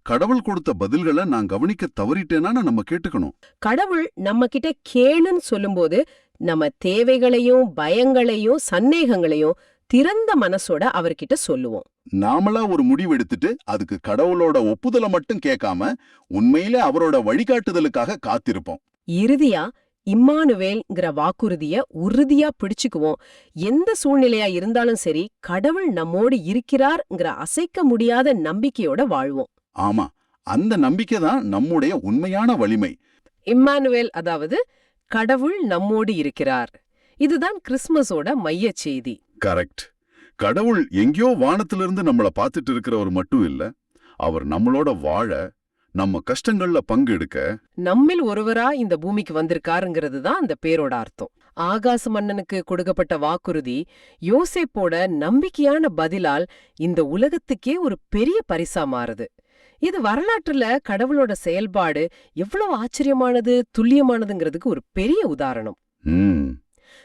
கடவுள் கொடுத்த பதில்களை நான் கவனிக்க தவறிட்டேனான்னு நம்ம கேட்டுக்கணும். கடவுள் நம்ம கிட்ட கேளுன்னு சொல்லும்போது நம்ம தேவைகளையும் பயங்களையும் சந்தேகங்களையும் திறந்த மனசோட அவர்கிட்ட சொல்லுவோம். நாமளா ஒரு முடிவு எடுத்துட்டு அதுக்கு கடவுளோட ஒப்புதலை மட்டும் கேட்காம உண்மையிலே அவரோட வழிகாட்டுதலுக்காக காத்திருப்போம். இறுதியா இம்மானுவேல்ங்கிற வாக்குறுதிய உறுதியா பிடிச்சுக்குவோம். எந்த சூழ்நிலையா இருந்தாலும் சரி, கடவுள் நம்மோடு இருக்கிறார்ங்கிற அசைக்க முடியாத நம்பிக்கையோட வாழ்வோம். ஆமா, அந்த நம்பிக்கை தான் நம்முடைய உண்மையான வலிமை. இம்மானுவேல், அதாவது கடவுள் நம்மோடு இருக்கிறார். இதுதான் கிறிஸ்மஸோட மையச் செய்தி. கரெக்ட். கடவுள் எங்கேயோ வானத்திலிருந்து நம்மள பார்த்துட்டு இருக்கிறவர் மட்டும் இல்ல, அவர் நம்மளோட வாழ, நம்ம கஷ்டங்கள்ல பங்கெடுக்க நம்மில் ஒருவரா இந்த பூமிக்கு வந்திருக்காருங்கிறது தான் அந்த பேரோட அர்த்தம். ஆகாச மன்னனுக்கு கொடுக்கப்பட்ட வாக்குறுதி யோசேப்போட நம்பிக்கையான பதிலால் இந்த உலகத்துக்கே ஒரு பெரிய பரிசா மாறுது. இது வரலாற்றுல கடவுளோட செயல்பாடு எவ்வளவு ஆச்சரியமானது, துல்லியமானதுங்கிறதுக்கு ஒரு பெரிய உதாரணம்.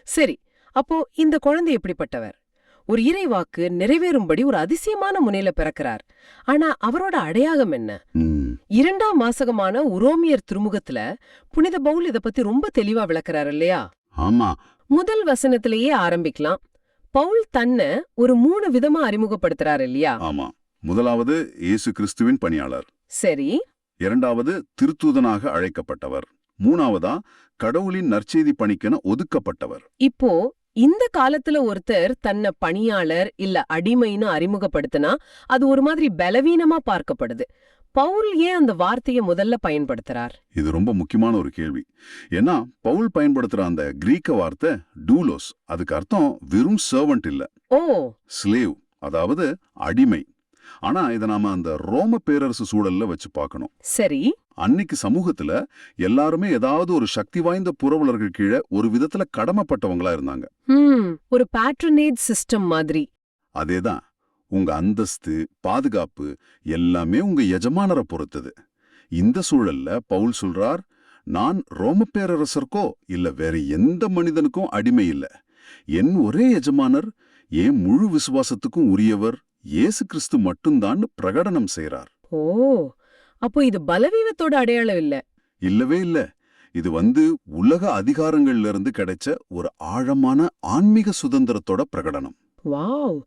சரி, அப்போ இந்த குழந்தை எப்படிப்பட்டவர்? ஒரு இறைவாக்கு நிறைவேறும்படி ஒரு அதிசயமான முனையில பிறக்கிறார். ஆனா அவரோட அடையாளம் என்ன? 2ஆம் வாசகமான உரோமியர் திருமுகத்துல புனித பவுல் இத பத்தி ரொம்ப தெளிவா விளக்குறாரு இல்லையா? ஆமா. முதல் வசனத்திலேயே ஆரம்பிக்கலாம். பவுல் தன்னை ஒரு 3 விதமா அறிமுகப்படுத்துறாரு இல்லையா? ஆமா. முதலாவது இயேசு கிறிஸ்துவின் பணியாளர். சரி. இரண்டாவது திருத்தூதனாக அழைக்கப்பட்டவர். மூணாவதா கடவுளின் நற்செய்தி பணிக்கென ஒதுக்கப்பட்டவர். இப்போ இந்த காலத்துல ஒருத்தர் தன்னை பணியாளர் இல்ல அடிமைன்னு அறிமுகப்படுத்தினா அது ஒரு மாதிரி பலவீனமா பார்க்கப்படுது. பவுல் ஏன் அந்த வார்த்தையை முதல்ல பயன்படுத்துறார்? இது ரொம்ப முக்கியமான ஒரு கேள்வி. ஏன்னா பவுல் பயன்படுத்துற அந்த கிரீக்க வார்த்தை டூலோஸ், அதுக்கு அர்த்தம் வெறும் சர்வன்ட் இல்ல, ஸ்லேவ், அதாவது அடிமை. ஆனா இத நாம அந்த ரோம பேரரசு சூழல்ல வச்சு பார்க்கணும். சரி. அன்னைக்கு சமூகத்துல எல்லாருமே ஏதாவது ஒரு சக்தி வாய்ந்த புரவலர்கள் கீழே ஒரு விதத்துல கடமைப்பட்டவங்களா இருந்தாங்க. ஒரு பேட்ரனேஜ் சிஸ்டம் மாதிரி. அதேதான். உங்க அந்தஸ்து, பாதுகாப்பு எல்லாமே உங்க எஜமானரை பொறுத்தது. இந்த சூழல்ல பவுல் சொல்றார், நான் ரோம பேரரசருக்கோ இல்ல வேற எந்த மனிதனுக்கும் அடிமை இல்ல. என் ஒரே எஜமானர், என் முழு விசுவாசத்துக்கும் உரியவர் இயேசு கிறிஸ்து மட்டும்தான் பிரகடனம் செய்றார். ஓ, அப்போ இது பலவீனத்தோட அடையாளம் இல்ல. இல்லவே இல்ல. இது உலக அதிகாரங்கள்ல இருந்து கிடைச்ச ஒரு ஆழமான ஆன்மீக சுதந்திரத்தோட பிரகடனம். வாவ்!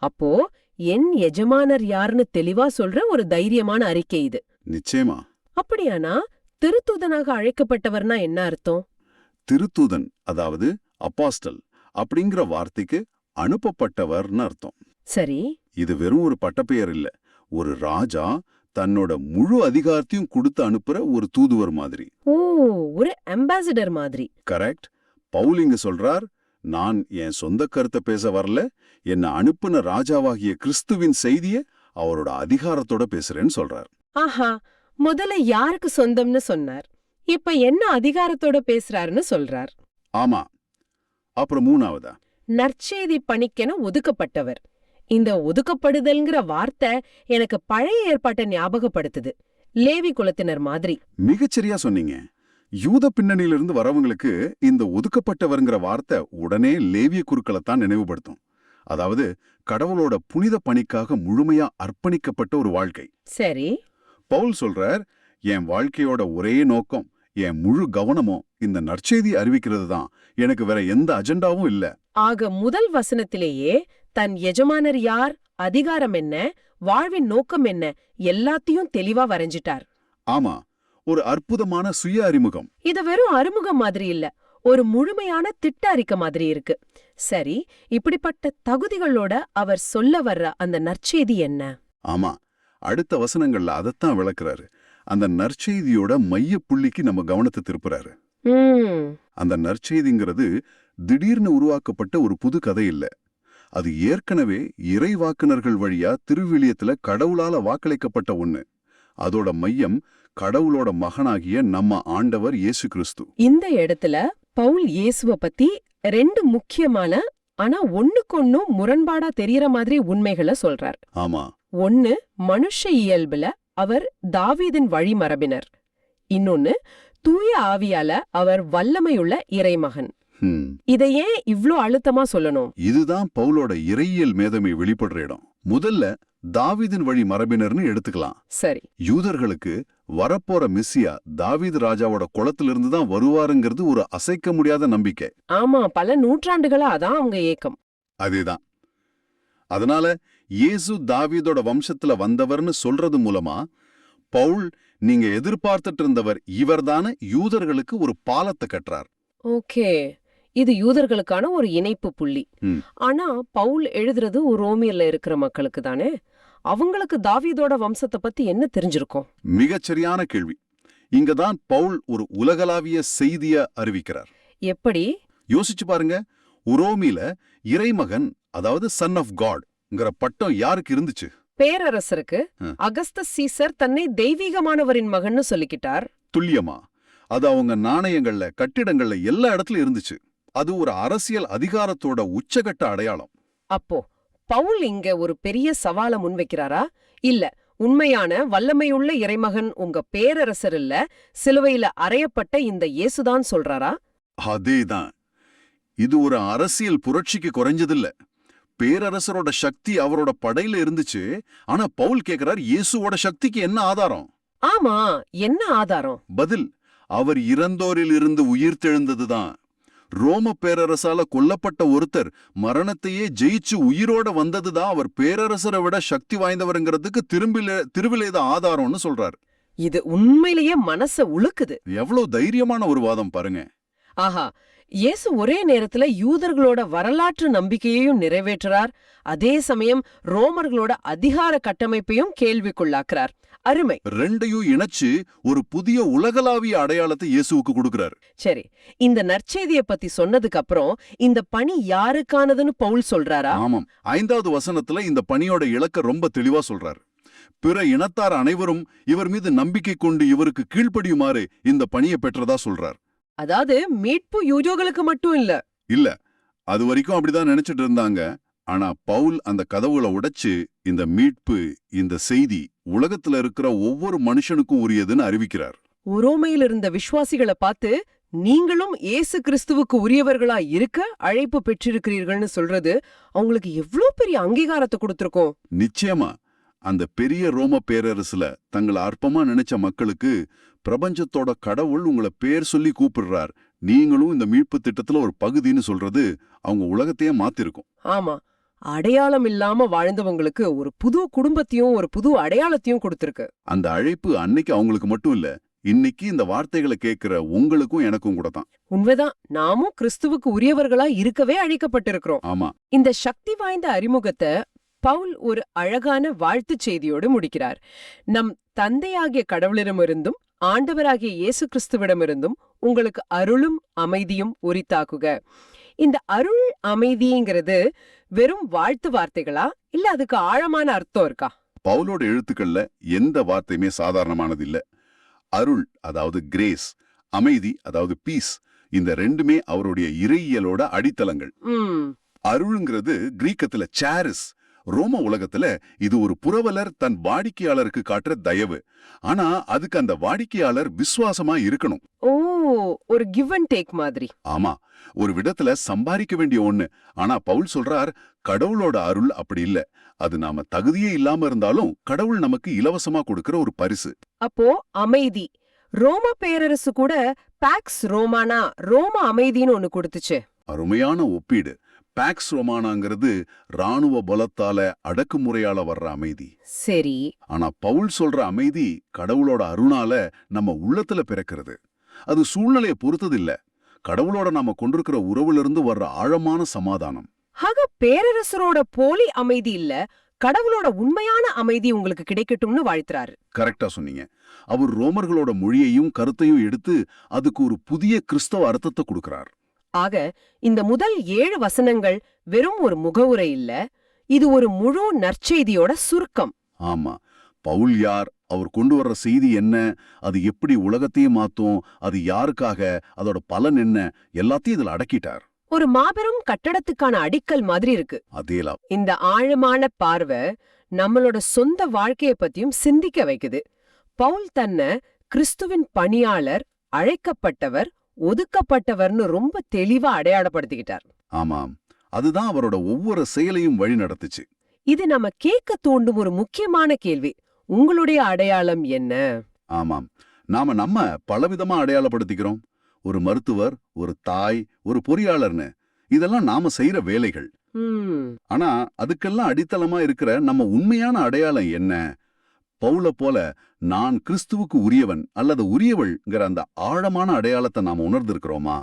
அப்போ என் எஜமானர் யாருன்னு தெளிவா சொல்ற ஒரு தைரியமான அறிக்கை இது. நிச்சயமா. அப்படியானா திருத்தூதனாக அழைக்கப்பட்டவர்னா என்ன அர்த்தம்? திருத்தூதன், அதாவது அப்பாஸ்டல் அப்படிங்கிற வார்த்தைக்கு அனுப்பப்பட்டவர்னு அர்த்தம். சரி. இது வெறும் ஒரு பட்டப்பெயர் இல்ல. ஒரு ராஜா தன்னோட முழு அதிகாரத்தையும் கொடுத்து அனுப்புற ஒரு தூதுவர் மாதிரி. ஓ, ஒரு அம்பாசிடர் மாதிரி. கரெக்ட். பவுல் இங்க சொல்றார், நான் என் சொந்த கருத்தை பேச வரல, என்ன அனுப்புன ராஜாவாகிய கிறிஸ்துவின் செய்திய அவரோட அதிகாரத்தோட பேசுறேன்னு சொல்றார். ஆஹா, முதல்ல யாருக்கு சொந்தம்னு சொன்னார், இப்ப என்ன அதிகாரத்தோட பேசுறாருன்னு சொல்றார். ஆமா. அப்புறம் மூணாவதா நற்செய்தி பணிக்கென ஒதுக்கப்பட்டவர். இந்த ஒதுக்கப்படுதல்ங்கிற வார்த்தை எனக்கு பழைய ஏற்பாட்டை ஞாபகப்படுத்துது, லேவி குலத்தினர் மாதிரி. மிகச்சரியா சொன்னீங்க. யூத பின்னணியிலிருந்து வரவங்களுக்கு இந்த ஒதுக்கப்பட்டவர்ங்கிற வார்த்தை உடனே லேவிய குருக்களைத்தான் நினைவுபடுத்தும். அதாவது கடவுளோட புனித பணிக்காக முழுமையா அர்ப்பணிக்கப்பட்ட ஒரு வாழ்க்கை. சரி. பவுல் சொல்றார், என் வாழ்க்கையோட ஒரே நோக்கம், என் முழு கவனமும் இந்த நற்செய்தி அறிவிக்கிறது தான், எனக்கு வேற எந்த அஜெண்டாவும் இல்ல. ஆக முதல் வசனத்திலேயே தன் எஜமானர் யார், அதிகாரம் என்ன, வாழ்வின் நோக்கம் என்ன எல்லாத்தையும் தெளிவா வரைஞ்சிட்டார். ஆமா, ஒரு அற்புதமான சுய அறிமுகம். இது வெறும் அறிமுகம் மாதிரி இல்ல, ஒரு முழுமையான திட்ட அறிக்கை மாதிரி இருக்கு. சரி, இப்படிப்பட்ட தகுதிகளோட அவர் சொல்ல வர்ற அந்த நற்செய்தி என்ன? ஆமா, அடுத்த வசனங்கள்ல அதத்தான் விளக்குறாரு. அந்த நற்செய்தியோட மைய புள்ளிக்கு நம்ம கவனத்தை திருப்புறாரு. அந்த நற்செய்திங்கிறது திடீர்னு உருவாக்கப்பட்ட ஒரு புது கதை இல்ல. அது ஏற்கனவே இறைவாக்குனர்கள் வழியா திருவிழியத்துல கடவுளால வாக்களிக்கப்பட்ட ஒண்ணு. அதோட மையம் கடவுளோட மகனாகிய நம்ம ஆண்டவர் இயேசு கிறிஸ்து. இந்த இடத்துல பவுல் இயேசுவ பத்தி 2 முக்கியமான ஆனா ஒண்ணுக்கொன்னும் முரண்பாடா தெரியற மாதிரி உண்மைகளை சொல்றார். ஆமா. ஒன்னு, மனுஷ இயல்புல அவர் தாவீதின் வழிமரபினர். இன்னொன்னு, தூய ஆவியால அவர் வல்லமையுள்ள இறைமகன். ஹம், இதை ஏன் இவ்ளோ அழுத்தமா சொல்லணும்? இதுதான் பவுலோட இறையியல் மேதமை வெளிப்படுற இடம். முதல்ல தாவீதின் வழி மரபினர்னு எடுத்துக்கலாம். சரி. யூதர்களுக்கு வரப்போற மெஸ்ஸியா தாவீது ராஜாவோட குலத்திலிருந்து தான் வருவாருங்கிறது ஒரு அசைக்க முடியாத நம்பிக்கை. ஆமா, பல நூற்றாண்டுகளா அதான் அவங்க ஏக்கம். அதேதான். அதனால இயேசு தாவீதோட வம்சத்துல வந்தவர்னு சொல்றது மூலமா பவுல் நீங்க எதிர்பார்த்துட்டு இருந்தவர் இவர்தான யூதர்களுக்கு ஒரு பாலத்தை கட்டுறார். ஓகே, இது யூதர்களுக்கான ஒரு இணைப்பு புள்ளி. ம். ஆனா பவுல் எழுதுறது ஒரு ரோமியல்ல இருக்கிற மக்களுக்கு தானே. அவங்களுக்கு தாவீதோட வம்சத்தை பத்தி என்ன தெரிஞ்சிருக்கும்? மிகச்சரியான கேள்வி. இங்கதான் பவுல் ஒரு உலகளாவிய செய்திய அறிவிக்கிறார். எப்படி? யோசிச்சு பாருங்க. உரோமில இறைமகன், அதாவது சன் ஆஃப் காட்ங்கிற பட்டம் யாருக்கு இருந்துச்சு? பேரரசருக்கு. அகஸ்தஸ் சீசர் தன்னை தெய்வீகமானவரின் மகன்னு சொல்லிக்கிட்டார். துல்லியமா. அது அவங்க நாணயங்கள்ல, கட்டிடங்கள்ல எல்லா இடத்துலயும் இருந்துச்சு. அது ஒரு அரசியல் அதிகாரத்தோட உச்சகட்ட அடையாளம். அப்போ பவுல் இங்க ஒரு பெரிய சவாலை முன்வைக்கிறாரா? இல்ல, உண்மையான வல்லமையுள்ள இறைமகன் உங்க பேரரசர் இல்ல, சிலுவையில அறையப்பட்ட இந்த இயேசுதான் சொல்றாரா? அதேதான். இது ஒரு அரசியல் புரட்சிக்கு குறைஞ்சதில்ல. பேரரசரோட சக்தி அவரோட படையில இருந்துச்சு. ஆனா பவுல் கேக்குறார், இயேசுவோட சக்திக்கு என்ன ஆதாரம்? ஆமா, என்ன ஆதாரம்? பதில், அவர் இறந்தோரில் இருந்து உயிர்த்தெழுந்ததுதான். ரோம பேரரசால கொல்லப்பட்ட ஒருத்தர் மரணத்தையே ஜெயிச்சு உயிரோட வந்ததுதான் அவர் பேரரசரை விட சக்தி வாய்ந்தவருங்கிறதுக்கு திருவிலேத ஆதாரம்னு சொல்றார். இது உண்மையிலேயே மனச உழுக்குது. எவ்வளவு தைரியமான ஒரு வாதம் பாருங்க. ஆஹா, இயேசு ஒரே நேரத்துல யூதர்களோட வரலாற்று நம்பிக்கையையும் நிறைவேற்றுறார், அதே சமயம் ரோமர்களோட அதிகார கட்டமைப்பையும் கேள்விக்குள்ளாக்குறார். அருமை. ரெண்டையும் இணைச்சு ஒரு புதிய உலகளாவிய அடையாளத்தை இயேசுவுக்கு கொடுக்கிறார். சரி, இந்த நற்செய்திய பத்தி சொன்னதுக்கு அப்புறம் இந்த பணி யாருக்கானதுன்னு பவுல் சொல்றாரா? ஆமாம். 5வது வசனத்துல இந்த பணியோட இலக்க ரொம்ப தெளிவா சொல்றார். பிற இனத்தார் அனைவரும் இவர் மீது நம்பிக்கை கொண்டு இவருக்கு கீழ்ப்படியுமாறு இந்த பணியை பெற்றதா சொல்றார். அதாவது மீட்பு யூதர்களுக்கு மட்டும் இல்ல. இல்ல, அது வரைக்கும் அப்படிதான் நினைச்சிட்டு இருந்தாங்க. ஆனா பவுல் அந்த கதவுகளை உடைச்சு இந்த மீட்பு, இந்த செய்தி உலகத்துல இருக்கிற ஒவ்வொரு மனுஷனுக்கும் உரியதுன்னு அறிவிக்கிறார். உரோமையில் இருந்த விசுவாசிகளை பார்த்து நீங்களும் இயேசு கிறிஸ்துவுக்கு உரியவர்களா இருக்க அழைப்பு பெற்றிருக்கிறீர்கள்னு சொல்றது அவங்களுக்கு எவ்ளோ பெரிய அங்கீகாரத்தை கொடுத்திருக்கோம். நிச்சயமா. அந்த பெரிய ரோம பேரரசுல தங்களை அற்பமா நினைச்ச மக்களுக்கு பிரபஞ்சத்தோட கடவுள் உங்களை பேர் சொல்லி கூப்பிடுறார், நீங்களும் இந்த மீட்பு திட்டத்துல ஒரு பகுதின்னு சொல்றது அவங்க உலகத்தையே மாத்திருக்கும். ஆமா, அடையாளம் இல்லாம வாழ்ந்தவங்களுக்கு ஒரு புது குடும்பத்தையும் ஒரு புது அடையாளத்தையும் கொடுத்திருக்கு. அந்த அழைப்பு அன்னைக்கு அவங்களுக்கு மட்டும் இல்ல, இன்னைக்கு இந்த வார்த்தைகளை கேட்கிற உங்களுக்கும் எனக்கும் கூட தான். உண்மைதான், நாமும் கிறிஸ்துவுக்கு உரியவர்களா இருக்கவே அழைக்கப்பட்டிருக்கிறோம். ஆமா. இந்த சக்தி வாய்ந்த அறிமுகத்தை பவுல் ஒரு அழகான வாழ்த்துச் செய்தியோடு முடிக்கிறார். நம் தந்தையாகிய கடவுளிடமிருந்தும் ஆண்டவராகிய இயேசு கிறிஸ்துவிடமிருந்தும் உங்களுக்கு அருளும் அமைதியும் உரித்தாக்குக. இந்த அருள் அமைதிங்கிறது வெறும் வாழ்த்து வார்த்தைகளா, இல்ல அதுக்கு ஆழமான அர்த்தம் இருக்கா? பவுலோட எழுத்துக்கள்ல எந்த வார்த்தையுமே சாதாரணமானது இல்ல. அருள், அதாவது கிரேஸ், அமைதி, அதாவது பீஸ், இந்த ரெண்டுமே அவருடைய இறையியலோட அடித்தளங்கள். அருள்ங்கிறது கிரீக்கத்துல சாரிஸ். ரோம உலகத்துல இது ஒரு புரவலர் தன் வாடிக்கையாளருக்கு காட்டுற தயவு. ஆனா அதுக்கு அந்த வாடிக்கையாளர் விசுவாசமா இருக்கணும். ஓ, ஒரு கிவ் அண்ட் டேக் மாதிரி. ஆமா, ஒரு விதத்துல சம்பாதிக்க வேண்டிய ஒண்ணு. ஆனா பவுல் சொல்றார், கடவுளோட அருள் அப்படி இல்ல. அது நாம தகுதியே இல்லாம இருந்தாலும் கடவுள் நமக்கு இலவசமா கொடுக்கிற ஒரு பரிசு. அப்போ அமைதி. ரோம பேரரசு கூட பாக்ஸ் ரோமானா, ரோம அமைதின்னு ஒண்ணு கொடுத்துச்சு. அருமையான ஒப்பீடு. பாக்ஸ் ரோமானாங்கிறது ராணுவ பலத்தால அடக்குமுறையால வர்ற அமைதி. சரி. ஆனா பவுல் சொல்ற அமைதி கடவுளோட அருணால நம்ம உள்ளத்துல பிறக்கிறது. அது சூழ்நிலையை பொறுத்தது இல்ல, கடவுளோட நாம கொண்டிருக்கிற உறவுல இருந்து வர்ற ஆழமான சமாதானம். ஆக பேரரசரோட போலி அமைதி இல்ல, கடவுளோட உண்மையான அமைதி உங்களுக்கு கிடைக்கட்டும்னு வாழ்த்துறாரு. கரெக்டா சொன்னீங்க. அவர் ரோமர்களோட மொழியையும் கருத்தையும் எடுத்து அதுக்கு ஒரு புதிய கிறிஸ்தவ அர்த்தத்தை கொடுக்கிறார். ஆக இந்த முதல் 7 வசனங்கள் வெறும் ஒரு முகவுரை இல்ல, இது ஒரு முழு நற்செய்தியோட சுருக்கம். ஆமா, பவுல் யார், அவர் கொண்டு வர்ற செய்தி என்ன, அது எப்படி உலகத்தையே மாத்தும், அது யாருக்காக, அதோட பலன் என்ன, எல்லாத்தையும் இதுல அடக்கிட்டார். ஒரு மாபெரும் கட்டடத்துக்கான அடிக்கல் மாதிரி இருக்கு. அதேலாம். இந்த ஆழமான பார்வை நம்மளோட சொந்த வாழ்க்கைய பத்தியும் சிந்திக்க வைக்குது. பவுல் தன்னை கிறிஸ்துவின் பணியாளர், அழைக்கப்பட்டவர் ஒதுக்கப்பட்டவர்னு ரொம்ப தெளிவா அடையாளப்படுத்திக்கிட்டார். ஆமாம், அதுதான் அவரோட ஒவ்வொரு செயலையும் வழி நடத்துச்சு. இது நம்ம கேட்க தூண்டும் ஒரு முக்கியமான கேள்வி. உங்களுடைய அடையாளம் என்ன? ஆமாம், நம்ம பலவிதமா அடையாளப்படுத்திக்கிறோம். ஒரு மருத்துவர், ஒரு தாய், ஒரு பொறியாளர்னு. இதெல்லாம் நாம செய்யற வேலைகள். ஆனா அதுக்கெல்லாம் அடித்தளமா இருக்கிற நம்ம உண்மையான அடையாளம் என்ன? பவுல போல நான் கிறிஸ்துவுக்கு உரியவன் அல்லது உரியவள்ங்கிற அந்த ஆழமான அடையாளத்தை நாம உணர்ந்திருக்கிறோமா?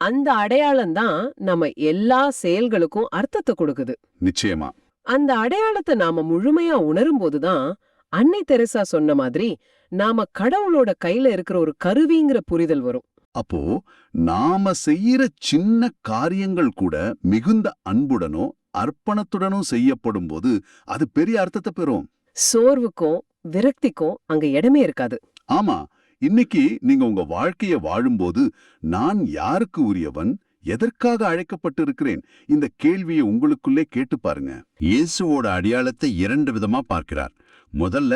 அந்த அடையாளம் தான் நம்ம எல்லா செயல்களுக்கும் அர்த்தத்தை கொடுக்குது. நிச்சயமா. அந்த அடையாளத்தை நாம முழுமையா உணரும் போதுதான் அன்னை தெரசா சொன்ன மாதிரி நாம கடவுளோட கையில இருக்கிற ஒரு கருவிங்கிற புரிதல் வரும். அப்போ நாம செய்யற சின்ன காரியங்கள் கூட மிகுந்த அன்புடனோ அர்ப்பணத்துடனோ செய்யப்படும் போது அது பெரிய அர்த்தத்தை பெறும். சோர்வுக்கும் விரக்திக்கும் அங்க இடமே இருக்காது. ஆமா, இன்னைக்கு நீங்க உங்க வாழ்க்கைய வாழும்போது நான் யாருக்கு உரியவன், எதற்காக அழைக்கப்பட்டிருக்கிறேன், இந்த கேள்வியை உங்களுக்குள்ளே கேட்டு பாருங்க. இயேசுவோட அடையாளத்தை 2 விதமா பார்க்கிறார். முதல்ல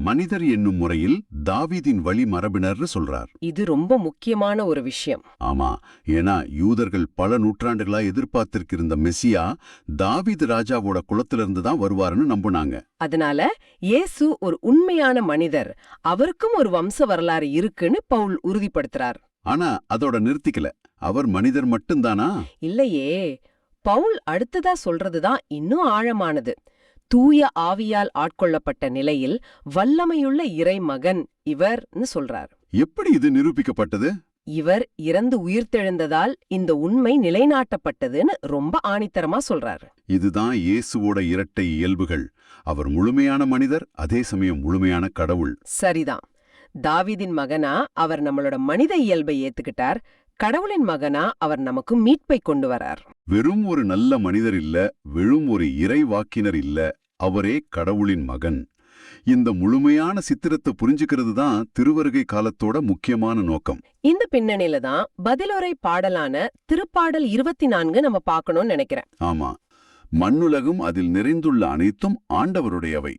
மனிதர் என்னும் முறையில் தாவீதின் வழி மரபினர்னு சொல்றார். இது ரொம்ப முக்கியமான ஒரு விஷயம். ஆமா, ஏன்னா யூதர்கள் பல நூற்றாண்டுகளா எதிர்பார்த்திருக்கிற மெசியா தாவீது ராஜாவோட குலத்திலிருந்து தான் வருவாருன்னு நம்புனாங்க. அதனால இயேசு ஒரு உண்மையான மனிதர், அவருக்கும் ஒரு வம்ச வரலாறு இருக்குன்னு பவுல் உறுதிப்படுத்துறார். ஆனா அதோட நிறுத்திக்கல. அவர் மனிதர் மட்டும்தானா? இல்லையே, பவுல் அடுத்ததா சொல்றதுதான் இன்னும் ஆழமானது. தூய ஆவியால் ஆட்கொள்ளப்பட்ட நிலையில் வல்லமையுள்ள இறைமகன் இவர்னு சொல்றார். எப்படி இது நிரூபிக்கப்பட்டது? இவர் இறந்து உயிர்த்தெழுந்ததால் இந்த உண்மை நிலைநாட்டப்பட்டதுன்னு ரொம்ப ஆணித்தரமா சொல்றாரு. இதுதான் இயேசுவோட இரட்டை இயல்புகள். அவர் முழுமையான மனிதர், அதே சமயம் முழுமையான கடவுள். சரிதான். தாவீதின் மகனா அவர் நம்மளோட மனித இயல்பை ஏத்துக்கிட்டார். கடவுளின் மகனா அவர் நமக்கு மீட்பை கொண்டு வரார். வெறும் ஒரு நல்ல மனிதர் இல்ல, வெறும் ஒரு இறைவாக்கினர் இல்ல, அவரே கடவுளின் மகன். இந்த முழுமையான சித்திரத்தை புரிஞ்சுக்கிறது தான் திருவருகை காலத்தோட முக்கியமான நோக்கம். இந்த பின்னணியில தான் பதிலுரை பாடலான திருப்பாடல் 24 நம்ம பார்க்கணும்னு நினைக்கிறேன். ஆமா, மண்ணுலகும் அதில் நிறைந்துள்ள அனைத்தும் ஆண்டவருடையவை,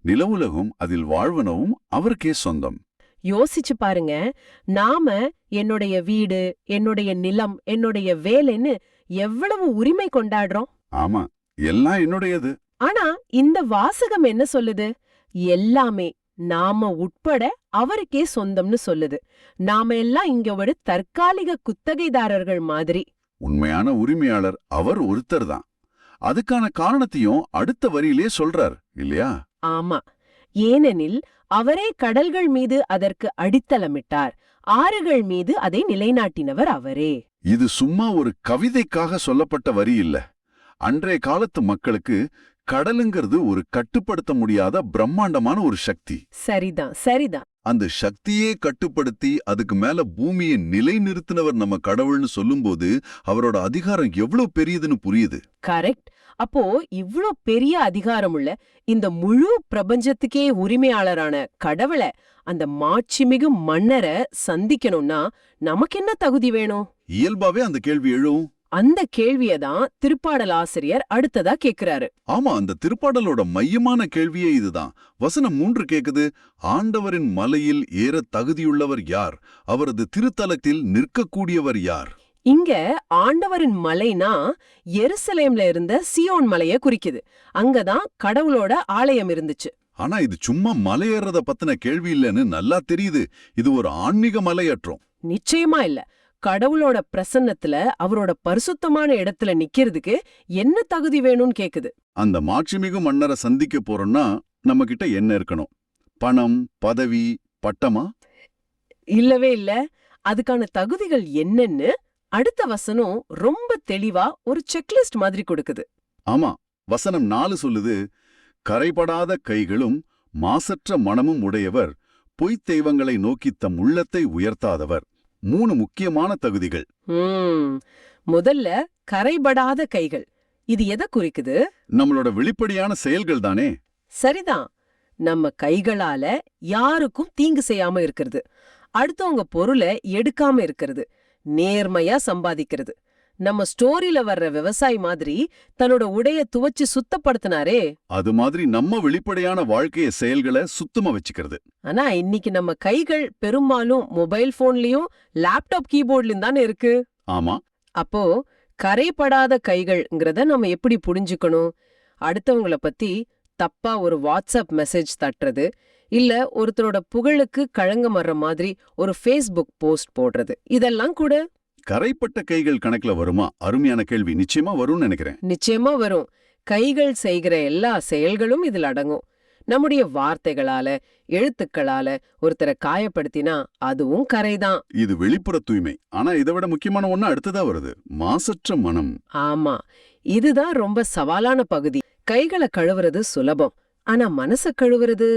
நிலவுலகும் அதில் வாழ்வனவும் அவருக்கே சொந்தம். யோசிச்சு பாருங்க, நாம என்னுடைய வீடு, என்னுடைய நிலம், என்னுடைய வேலைன்னு எவ்வளவு உரிமை கொண்டாடுறோம். ஆமா, எல்லாம் என்னுடையது. ஆனா இந்த வாசகம் என்ன சொல்லுது? எல்லாமே நாம உட்பட அவருக்கே சொந்தம்னு சொல்லுது. நாம எல்லாம் இங்க ஒரு தற்காலிக குத்தகைதாரர்கள் மாதிரி. உண்மையான உரிமையாளர் அவர் ஒருத்தர் தான். அதுக்கான காரணத்தையும் அடுத்த வரியிலே சொல்றார் இல்லையா? ஆமா, ஏனெனில் அவரே கடல்கள் மீது அதற்கு அடித்தளமிட்டார், ஆறுகள் மீது அதை நிலைநாட்டினவர் அவரே. இது சும்மா ஒரு கவிதைக்காக சொல்லப்பட்ட வரி இல்ல. அன்றைய காலத்து மக்களுக்கு கடலுங்கிறது ஒரு கட்டுப்படுத்த முடியாத பிரம்மாண்டமான ஒரு சக்தி. சரிதான், சரிதான். அந்த சக்தியே கட்டுப்படுத்தி அதுக்கு மேல பூமியை நிலைநிறுத்தினவர் நம்ம கடவுள்னு சொல்லும்போது அவரோட அதிகாரம் எவ்வளவு பெரியதுன்னு புரியுது. கரெக்ட். அப்போ இவ்ளோ பெரிய அதிகாரமுள்ள இந்த முழு பிரபஞ்சத்துக்கே உரிமையாளரான கடவுளை, அந்த மாட்சிமிகு மன்னரை சந்திக்கணும்னா நமக்கு என்ன தகுதி வேணும்? இயல்பாவே அந்த கேள்வி எழும். அந்த கேள்வியதான் திருப்பாடல் ஆசிரியர் அடுத்ததா கேக்குறாரு. ஆமா, அந்த திருப்பாடலோட மையமான கேள்வியே இதுதான். வசனம் 3 கேக்குது, ஆண்டவரின் மலையில் ஏற தகுதியுள்ளவர் யார், அவரது திருத்தலத்தில் நிற்கக்கூடியவர் யார். இங்க ஆண்டவரின் மலைனா எருசலேம்ல இருந்த சியோன் மலைய குறிக்குது. அங்கதான் கடவுளோட ஆலயம் இருந்துச்சு. ஆனா இது சும்மா மலையேறத பத்தின கேள்வி இல்லைன்னு நல்லா தெரியுது. இது ஒரு ஆன்மீக மலையேற்றம். நிச்சயமா இல்ல. கடவுளோட பிரசன்னத்துல, அவரோட பரிசுத்தமான இடத்துல நிக்கிறதுக்கு என்ன தகுதி வேணும்னு கேக்குது. அந்த மாட்சிமிகு மன்னரை சந்திக்க போறோம்னா நம்ம கிட்ட என்ன இருக்கணும்? பணம், பதவி, பட்டமா? இல்லவே இல்ல. அதுக்கான தகுதிகள் என்னன்னு அடுத்த வசனம் ரொம்ப தெளிவா ஒரு செக்லிஸ்ட் மாதிரி கொடுக்குது. ஆமா, வசனம் 4 சொல்லுது, கரைபடாத கைகளும் மாசற்ற மனமும் உடையவர், பொய்த் தெய்வங்களை நோக்கி தம் உள்ளத்தை உயர்த்தாதவர். 3 முக்கியமான தகுதிகள். முதல்ல கரைபடாத கைகள். இது எதை குறிக்குது? நம்மளோட வெளிப்படையான செயல்கள் தானே. சரிதான். நம்ம கைகளால யாருக்கும் தீங்கு செய்யாம இருக்கிறது, அடுத்தவங்க பொருளை எடுக்காம இருக்கிறது, நேர்மையா சம்பாதிக்கிறது, நம்ம ஸ்டோரியில வர்ற விவசாயி மாதிரி தன்னோட உடைய துவச்சு சுத்தப்படுத்தினாரே. அது மாதிரி நம்ம வெளிப்படையான வாழ்க்கைய செயல்களை சுத்தமா வச்சுக்கிறது. ஆனா இன்னைக்கு நம்ம கைகள் பெரும்பாலும் மொபைல் போன்லயும் லேப்டாப் கீபோர்ட்லயும் தானே இருக்கு. ஆமா. அப்போ கரைப்படாத கைகள்ங்கிறத நம்ம எப்படி புரிஞ்சுக்கணும்? அடுத்தவங்கள பத்தி தப்பா ஒரு வாட்ஸ்அப் மெசேஜ் தட்டுறது, இல்ல ஒருத்தரோட புகழுக்கு களங்கம் வர்ற மாதிரி ஒரு ஃபேஸ்புக் போஸ்ட் போடுறது, இதெல்லாம் கூட கரைப்பட்ட கைகள் கணக்குல வருமா? அருமையான கேள்வி. நிச்சயமா வரும்னு நினைக்கிறேன். நிச்சயமா வரும். கைகள் செய்கிற எல்லா செயல்களும் இதில் அடங்கும். நம்முடைய வார்த்தைகளால, எழுத்துக்களால ஒருத்தரை காயப்படுத்தினா அதுவும் கரைதான். இது வெளிப்புற தூய்மை. ஆனா இதை விட முக்கியமான ஒண்ணு அடுத்ததா வருது. மாசற்ற மனம். ஆமா, இதுதான் ரொம்ப சவாலான பகுதி. கைகளை கழுவுறது சுலபம், ஆனா மனச கழுவுறது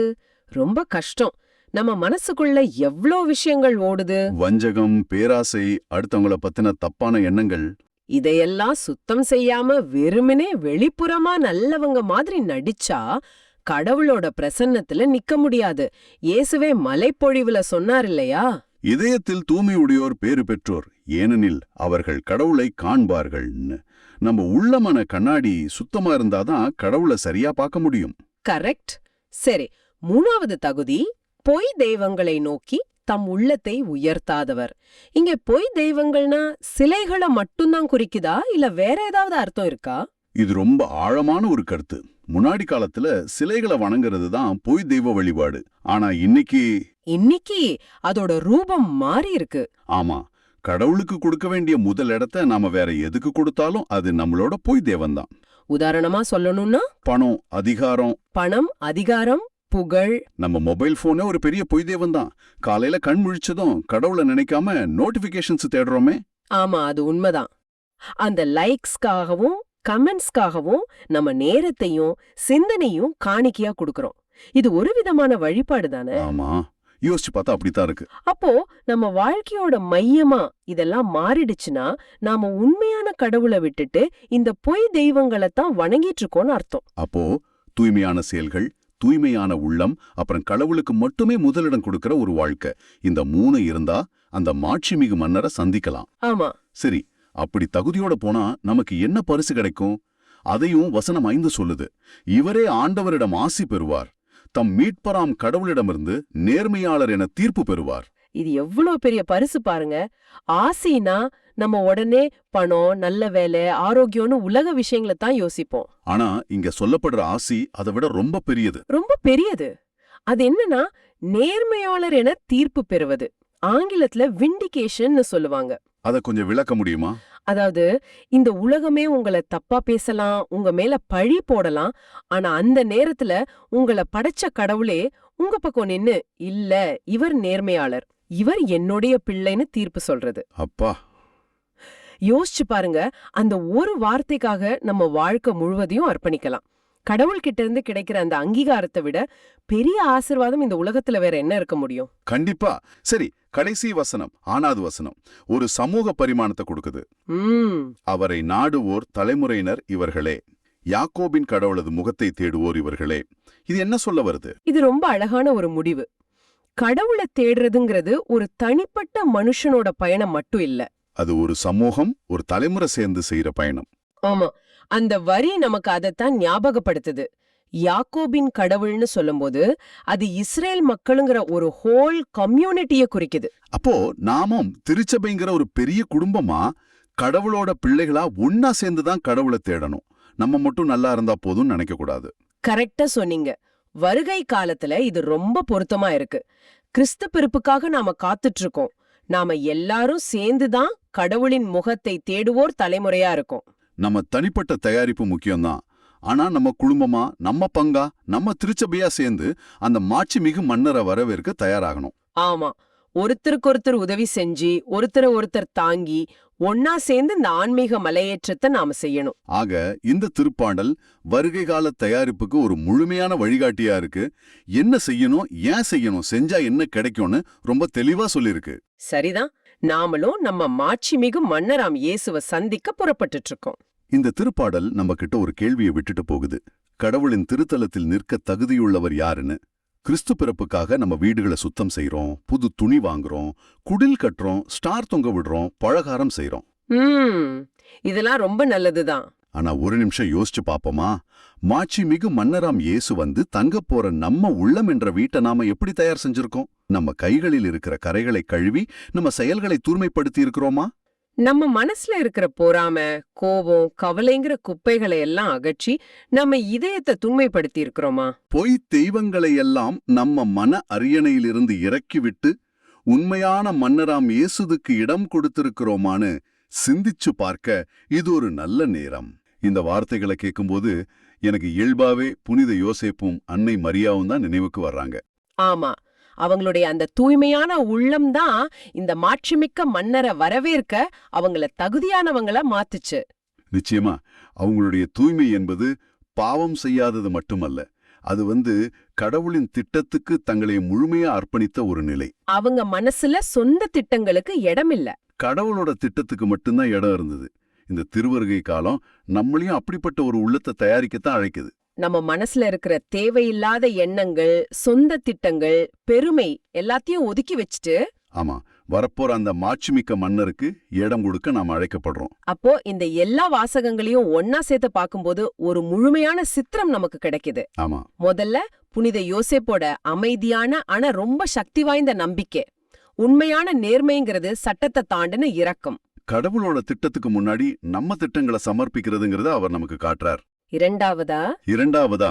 ரொம்ப கஷ்டம். நம்ம மனசுக்குள்ள எவ்ளோ விஷயங்கள் ஓடுது. வஞ்சகம், பேராசை, அடுத்தவங்கள பத்தின தப்பான எண்ணங்கள். இதையெல்லாம் சுத்தம் செய்யாம வெறுமனே வெளிப்புறமா நல்லவங்க மாதிரி நடிச்சா கடவுளோட பிரசன்னத்துல நிக்க முடியாது. இயேசுவே மலைப்பொழிவுல சொன்னார் இல்லையா, இதயத்தில் தூய்மை உடையோர் பேறு பெற்றோர், ஏனெனில் அவர்கள் கடவுளை காண்பார்கள்னு. நம்ம உள்ளமான கண்ணாடி சுத்தமா இருந்தாதான் கடவுளை சரியா பார்க்க முடியும். கரெக்ட். சரி, 3வது தகுதி, பொய் தெய்வங்களை நோக்கி தம் உள்ளத்தை உயர்த்தாதவர். இங்க பொய் தெய்வங்கள்னா சிலைகளை மட்டும்தான் குறிக்குதா, இல்ல வேற ஏதாவது அர்த்தம் இருக்கா? இது ரொம்ப ஆழமான ஒரு கருத்து. முன்னாடி காலத்துல சிலைகளை வணங்குறது தான் பொய் தெய்வ வழிபாடு. ஆனா இன்னைக்கு அதோட ரூபம் மாறி இருக்கு. ஆமா, கடவுளுக்கு கொடுக்க வேண்டிய முதல் இடத்தை நாம வேற எதுக்கு கொடுத்தாலும் அது நம்மளோட பொய் தெய்வம்தான். உதாரணமா சொல்லணும்னா பணம், அதிகாரம், புகழ். நம்ம மொபைல் போனே ஒரு பெரிய பொய் தெய்வம் தான். காலையில கண் முழிச்சதும் கடவுளை நினைக்காம நோட்டிபிகேஷன்ஸ் தேடுறோமே. ஆமா, அது உண்மைதான். அந்த லைக்ஸ்க்காகவும் கமெண்ட்ஸ்க்காகவும் நம்ம நேரத்தையும் சிந்தனையும் காணிக்கையா கொடுக்கறோம். இது ஒரு விதமான வழிபாடு தானே. ஆமா, யோசிச்சு பார்த்தா அப்படித்தான் இருக்கு. அப்போ நம்ம வாழ்க்கையோட மையமா இதெல்லாம் மாறிடுச்சுன்னா நாம உண்மையான கடவுளை விட்டுட்டு இந்த பொய் தெய்வங்களை தான் வணங்கிட்டு இருக்கோம்னு அர்த்தம். அப்போ தூய்மையான செயல்கள், தூய்மையான உள்ளம், அப்புறம் கடவுளுக்கு மட்டுமே முதலிடம் கொடுக்கிற ஒரு வாழ்க்கை, இந்த 3 இருந்தா அந்த மாட்சிமிகு மன்னரை சந்திக்கலாம். ஆமா. சரி, அப்படி தகுதியோட போனா நமக்கு என்ன பரிசு கிடைக்கும்? அதையும் வசனம் 5 சொல்லுது. இவரே ஆண்டவரிடம் ஆசி பெறுவார், தம் மீட்பராம் கடவுளிடமிருந்து நேர்மையாளர் என தீர்ப்பு பெறுவார். இது எவ்வளவு பெரிய பரிசு பாருங்க. ஆசினா நம்ம உடனே பணம், நல்ல வேலை, ஆரோக்கியம்னு உலக விஷயங்களை தான் யோசிப்போம். ஆனா இங்க சொல்லப்படுற ஆசி அதை விட ரொம்ப பெரியது. அது என்னன்னா, நேர்மையாளர் என தீர்ப்பு பெறுவது. ஆங்கிலத்துல விண்டிகேஷன் சொல்லுவாங்க. அத கொஞ்சம் விளக்க முடியுமா? அதாவது, இந்த உலகமே உங்களை தப்பா பேசலாம், உங்க மேல பழி போடலாம், ஆனா அந்த நேரத்துல உங்களை படைச்ச கடவுளே உங்க பக்கம் நின்னு, இல்ல இவர் நேர்மையாளர், இவர் என்னுடைய பிள்ளைன்னு தீர்ப்பு சொல்றது. அப்பா, யோசிச்சு பாருங்க. அந்த ஒரு வார்த்தைக்காக நம்ம வாழ்க்கை முழுவதையும் அர்ப்பணிக்கலாம். கடவுள்கிட்ட இருந்து கிடைக்கிற அந்த அங்கீகாரத்தை விட பெரிய ஆசீர்வாதம் இந்த உலகத்துல வேற என்ன இருக்க முடியும்? கண்டிப்பா. சரி, கடைசி வசனம், 8வது வசனம் ஒரு சமூக பரிமாணத்தை கொடுக்குது. அவரை நாடுவோர் தலைமுறையினர் இவர்களே, யாக்கோபின் கடவுளது முகத்தை தேடுவோர் இவர்களே. இது என்ன சொல்ல வருது? இது ரொம்ப அழகான ஒரு முடிவு. கடவுளை தேடுறதுங்கிறது ஒரு தனிப்பட்ட மனுஷனோட பயணம் மட்டும் இல்ல. அது ஒரு சமூகம், ஒரு தலைமுறை சேர்ந்து செய்யற பயணம். ஆமா, அந்த வரி நமக்கு அதைத்தான் ஞாபகப்படுத்துது. யாக்கோபின் கடவுள்னு சொல்லும்போது அது இஸ்ரேல் மக்களுங்கிற ஒரு ஹோல் கம்யூனிட்டியை குறிக்குது. அப்போ நாமும் திருச்சபைங்கிற ஒரு பெரிய குடும்பமா கடவுளோட பிள்ளைகளா ஒன்னா சேர்ந்துதான் கடவுளை தேடணும். நம்ம மட்டும் நல்லா இருந்தா போதும் நினைக்க கூடாது. கரெக்டா சொன்னீங்க. வருகை காலத்துல இது ரொம்ப பொருத்தமா இருக்கு. கிறிஸ்து பிறப்புக்காக நாம காத்துட்டு இருக்கோம். நாம எல்லாரும் சேர்ந்துதான் கடவுளின் முகத்தை தேடுவோர் தலைமுறையா இருக்கும். நம்ம தனிப்பட்ட தயாரிப்பு முக்கியம்தான். ஆனா நம்ம குடும்பமா, நம்ம பங்கா, நம்ம திருச்சபையா சேர்ந்து அந்த மாட்சிமிகு மன்னரை வரவேற்க தயாராகணும். ஆமா, ஒருத்தருக்கொருத்தர் உதவி செஞ்சு, ஒருத்தர் தாங்கி, ஒன்னா சேர்ந்து இந்த ஆன்மீக மலையேற்றத்தை நாம செய்யணும். ஆக இந்த திருப்பாடல் வருகை கால தயாரிப்புக்கு ஒரு முழுமையான வழிகாட்டியா இருக்கு. என்ன செய்யணும், ஏன் செய்யணும், செஞ்சா என்ன கிடைக்கும்னு ரொம்ப தெளிவா சொல்லிருக்கு. சரிதான். நாமளும் நம்ம மாட்சிமிகு மன்னராம் இயேசுவை சந்திக்க புறப்பட்டுட்டு இருக்கோம். இந்த திருப்பாடல் நம்ம கிட்ட ஒரு கேள்வியை விட்டுட்டு போகுது. கடவுளின் திருத்தலத்தில் நிற்க தகுதியுள்ளவர் யாருன்னு. கிறிஸ்து பிறப்புக்காக நம்ம வீடுகளை சுத்தம் செய்றோம், புது துணி வாங்குறோம், குடில் கட்டுறோம், ஸ்டார் தொங்க விடுறோம், பலகாரம் செய்றோம். இதெல்லாம் ரொம்ப நல்லதுதான். ஆனா ஒரு நிமிஷம் யோசிச்சு பாப்போமா? மாட்சிமிகு மன்னராம் இயேசு வந்து தங்கப் போற நம்ம உள்ளம் என்ற வீட்டை நாம எப்படி தயார் செஞ்சிருக்கோம்? நம்ம கைகளில் இருக்கிற கரைகளை கழுவி நம்ம செயல்களை தூய்மைப்படுத்தி இருக்கிறோமா? நம்ம மனசுல இருக்கிற பொறாமை, கோபம், கவலைங்கிற குப்பைகளை எல்லாம் அகற்றி நம்ம இதயத்தை தூய்மைப்படுத்தி இருக்கிறோமா? பொய் தெய்வங்களை எல்லாம் நம்ம மன அரியணையிலிருந்து இறக்கிவிட்டு உண்மையான மன்னராம் இயேசுவுக்கு இடம் கொடுத்திருக்கிறோமான்னு சிந்திச்சு பார்க்க இது ஒரு நல்ல நேரம். இந்த வார்த்தைகளை கேட்கும்போது எனக்கு இயல்பாவே புனித யோசேப்பும் அன்னை மரியாவும் தான் நினைவுக்கு வர்றாங்க. ஆமா, அவங்களுடைய அந்த தூய்மையான உள்ளம்தான் இந்த மாட்சிமிக்க மன்னரை வரவேற்க அவங்கள தகுதியானவங்கள மாத்துச்சு. நிச்சயமா அவங்களுடைய தூய்மை என்பது பாவம் செய்யாதது மட்டுமல்ல, அது கடவுளின் திட்டத்துக்கு தங்களை முழுமையா அர்ப்பணித்த ஒரு நிலை. அவங்க மனசுல சொந்த திட்டங்களுக்கு இடமில்ல. கடவுளோட திட்டத்துக்கு மட்டும்தான் இடம் இருந்தது. இந்த திருவருகை காலம் நம்மளையும் அப்படிப்பட்ட ஒரு உள்ளத்தை தயாரிக்கத்தான் அழைக்குது. நம்ம மனசுல இருக்கிற தேவையில்லாத எண்ணங்கள், சொந்த திட்டங்கள், பெருமை எல்லாத்தையும் ஒதுக்கி வச்சுட்டு, ஆமா, வரப்போற அந்த மாட்சிமிக்க மன்னருக்கு இடம் கொடுக்க நாம் அழைக்கப்படுறோம். அப்போ இந்த எல்லா வாசகங்களையும் ஒன்னா சேர்த்து பார்க்கும்போது ஒரு முழுமையான சித்திரம் நமக்கு கிடைக்குது. ஆமா, முதல்ல புனித யோசேப்போட அமைதியான ஆனா ரொம்ப சக்தி வாய்ந்த நம்பிக்கை. உண்மையான நேர்மைங்கிறது சட்டத்தை தாண்டின இரக்கம். கடவுளோட திட்டத்துக்கு முன்னாடி நம்ம திட்டங்களை சமர்ப்பிக்கிறதுங்கிறத அவர் நமக்கு காட்டுறார். இரண்டாவதா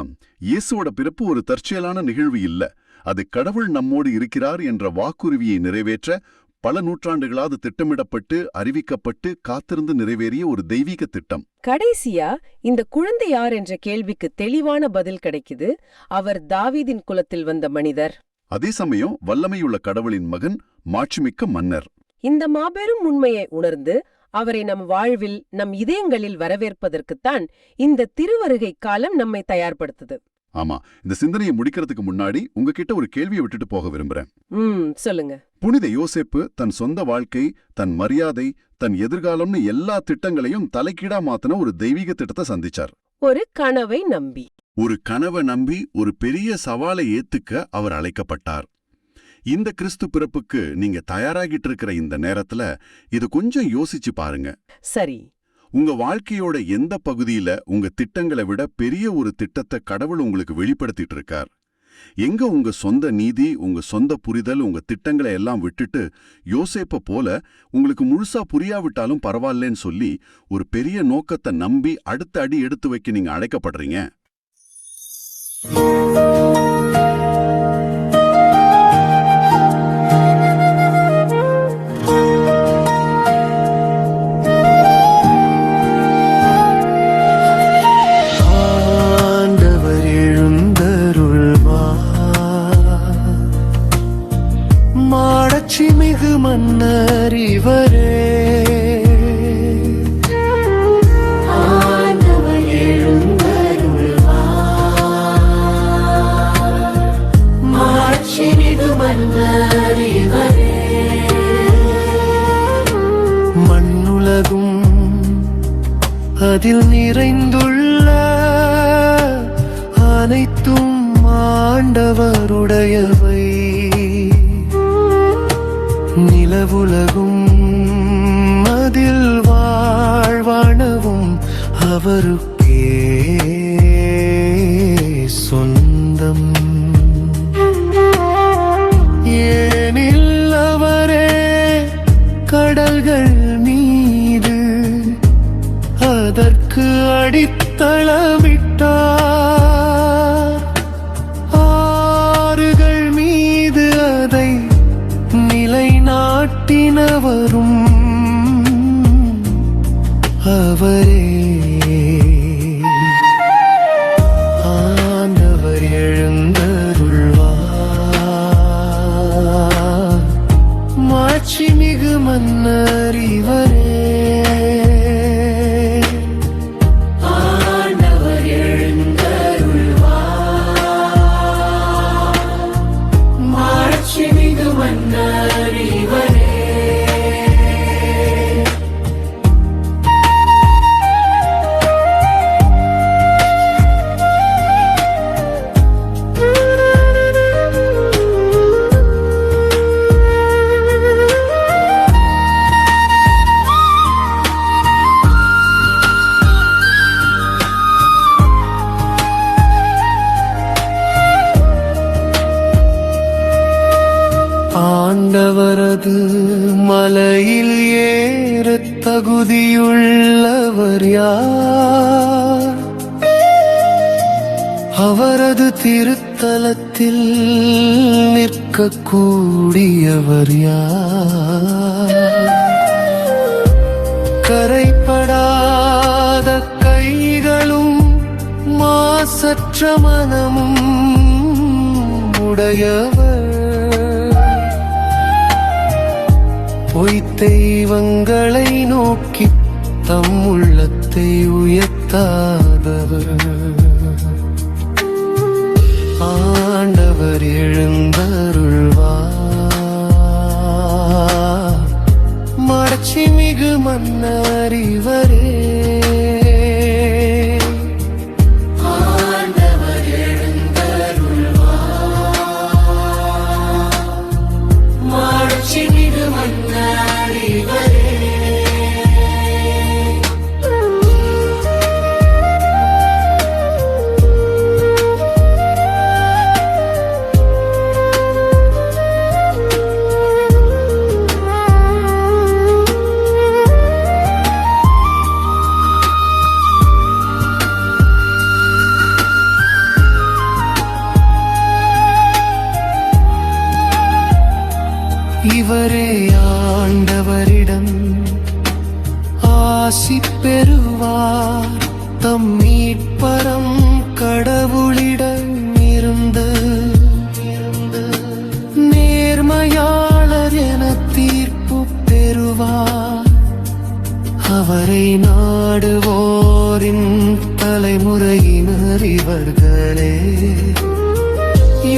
இயேசுவோட பிறப்பு ஒரு தற்செயலான நிகழ்வு இல்ல. அது கடவுள் நம்மோடு இருக்கிறார் என்ற வாக்குறுதியை நிறைவேற்ற பல நூற்றாண்டுகளாவது திட்டமிடப்பட்டு அறிவிக்கப்பட்டு காத்திருந்து நிறைவேறிய ஒரு தெய்வீக திட்டம். கடைசியா இந்த குழந்தை யார் என்ற கேள்விக்கு தெளிவான பதில் கிடைக்குது. அவர் தாவீதின் குலத்தில் வந்த மனிதர். அதே சமயம் வல்லமையுள்ள கடவுளின் மகன், மாட்சிமிக்க மன்னர். இந்த மாபெரும் உண்மையை உணர்ந்து அவரை நம் வாழ்வில், நம் இதயங்களில் வரவேற்பதற்குத்தான் இந்த திருவருகை காலம் நம்மை தயார்படுத்துது. ஆமா, இந்த சிந்தனையை முடிக்கிறதுக்கு முன்னாடி உங்ககிட்ட ஒரு கேள்வியை விட்டுட்டு போக விரும்புறேன். சொல்லுங்க. புனித யோசேப்பு தன் சொந்த வாழ்க்கை, தன் மரியாதை, தன் எதிர்காலம்னு எல்லா திட்டங்களையும் தலைக்கீடா மாத்தின ஒரு தெய்வீக திட்டத்தை சந்திச்சார். ஒரு கனவை நம்பி ஒரு பெரிய சவாலை ஏத்துக்க அவர் அழைக்கப்பட்டார். இந்த கிறிஸ்து பிறப்புக்கு நீங்க தயாராகிட்டு இருக்கிற இந்த நேரத்துல இது கொஞ்சம் யோசிச்சு பாருங்க. சரி, உங்க வாழ்க்கையோட எந்த பகுதியில உங்க திட்டங்களை விட பெரிய ஒரு திட்டத்தை கடவுள் உங்களுக்கு வெளிப்படுத்திட்டு இருக்கார்? எங்க உங்க சொந்த நீதி, உங்க சொந்த புரிதல், உங்க திட்டங்களை எல்லாம் விட்டுட்டு யோசேப்ப போல உங்களுக்கு முழுசா புரியாவிட்டாலும் பரவாயில்லன்னு சொல்லி ஒரு பெரிய நோக்கத்தை நம்பி அடுத்த அடி எடுத்து வைக்க நீங்க அழைக்கப்படுறீங்க? மாட்சிமிகு மன்னர் இவரே, ஆண்டவர் எழுந்தருள்வார். மாட்சிமிகு மன்னர் இவரே, மண்ணுலகும் அதில் நிறைந்துள்ள அனைத்தும் ஆண்டவருடையவை. நிலவுலகும் அதில் வாழ்வானவும் அவருக்கே சொந்தம். ஏனில் அவரே கடல்கள் மீது அதற்கு அடித்தளமிட்டார். ஆறுகள் மீது அதை நிலைநாட்டினவரும் அவரே. ஆண்டவர் எழுந்தருள்வார். மாட்சிமிகு மன்னர் இவரே. ஆண்டவரது மலையில் ஏறத் தகுதியுள்ளவர் யார்? அவரது திருத்தலத்தில் நிற்கக்கூடியவர் யார்? கரைப்படாத கைகளும் மாசற்ற மனமும் உடையவர், பொய்த் தெய்வங்களை நோக்கி தம் உள்ளத்தை உயர்த்தாதவர். ஆண்டவர் எழுந்தருள்வார், மாட்சி மிகு மன்னர் இவரே. இவரே ஆண்டவரிடம் ஆசி பெறுவார், தம் மீட்பரம் கடவுளிடம் இருந்து. நேர்மையாளர் என தீர்ப்பு பெறுவார், அவரை நாடுவோரின் தலைமுறையினர் இவர்களே.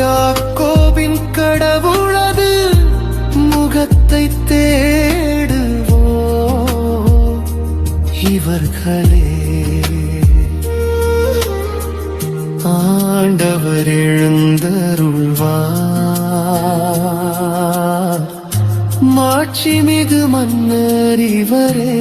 யாக்கோபின் கடவுளது முகத்தை தேடுவோ இவர்களே. ஆண்டவர் எழுந்தருள்வார், மாட்சி மிகு மன்னர் இவரே.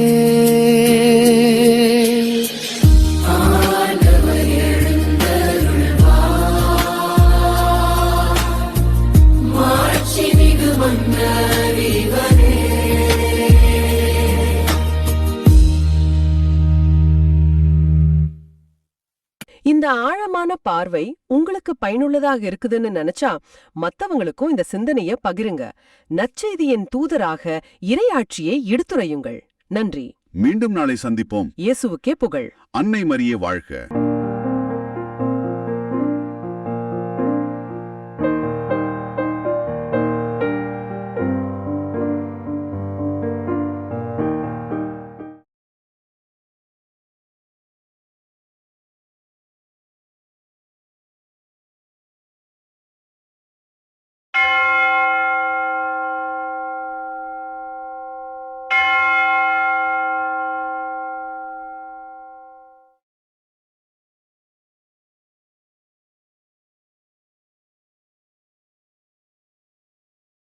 இந்த ஆழமான பார்வை உங்களுக்கு பயனுள்ளதாக இருக்குதுன்னு நினைச்சா மத்தவங்களுக்கும் இந்த சிந்தனைய பகிருங்க. நற்செய்தியின் தூதராக இறையாட்சியை எடுத்துரையுங்கள். நன்றி. மீண்டும் நாளை சந்திப்போம். இயேசுவுக்கே புகழ். அன்னை மரியே வாழ்க.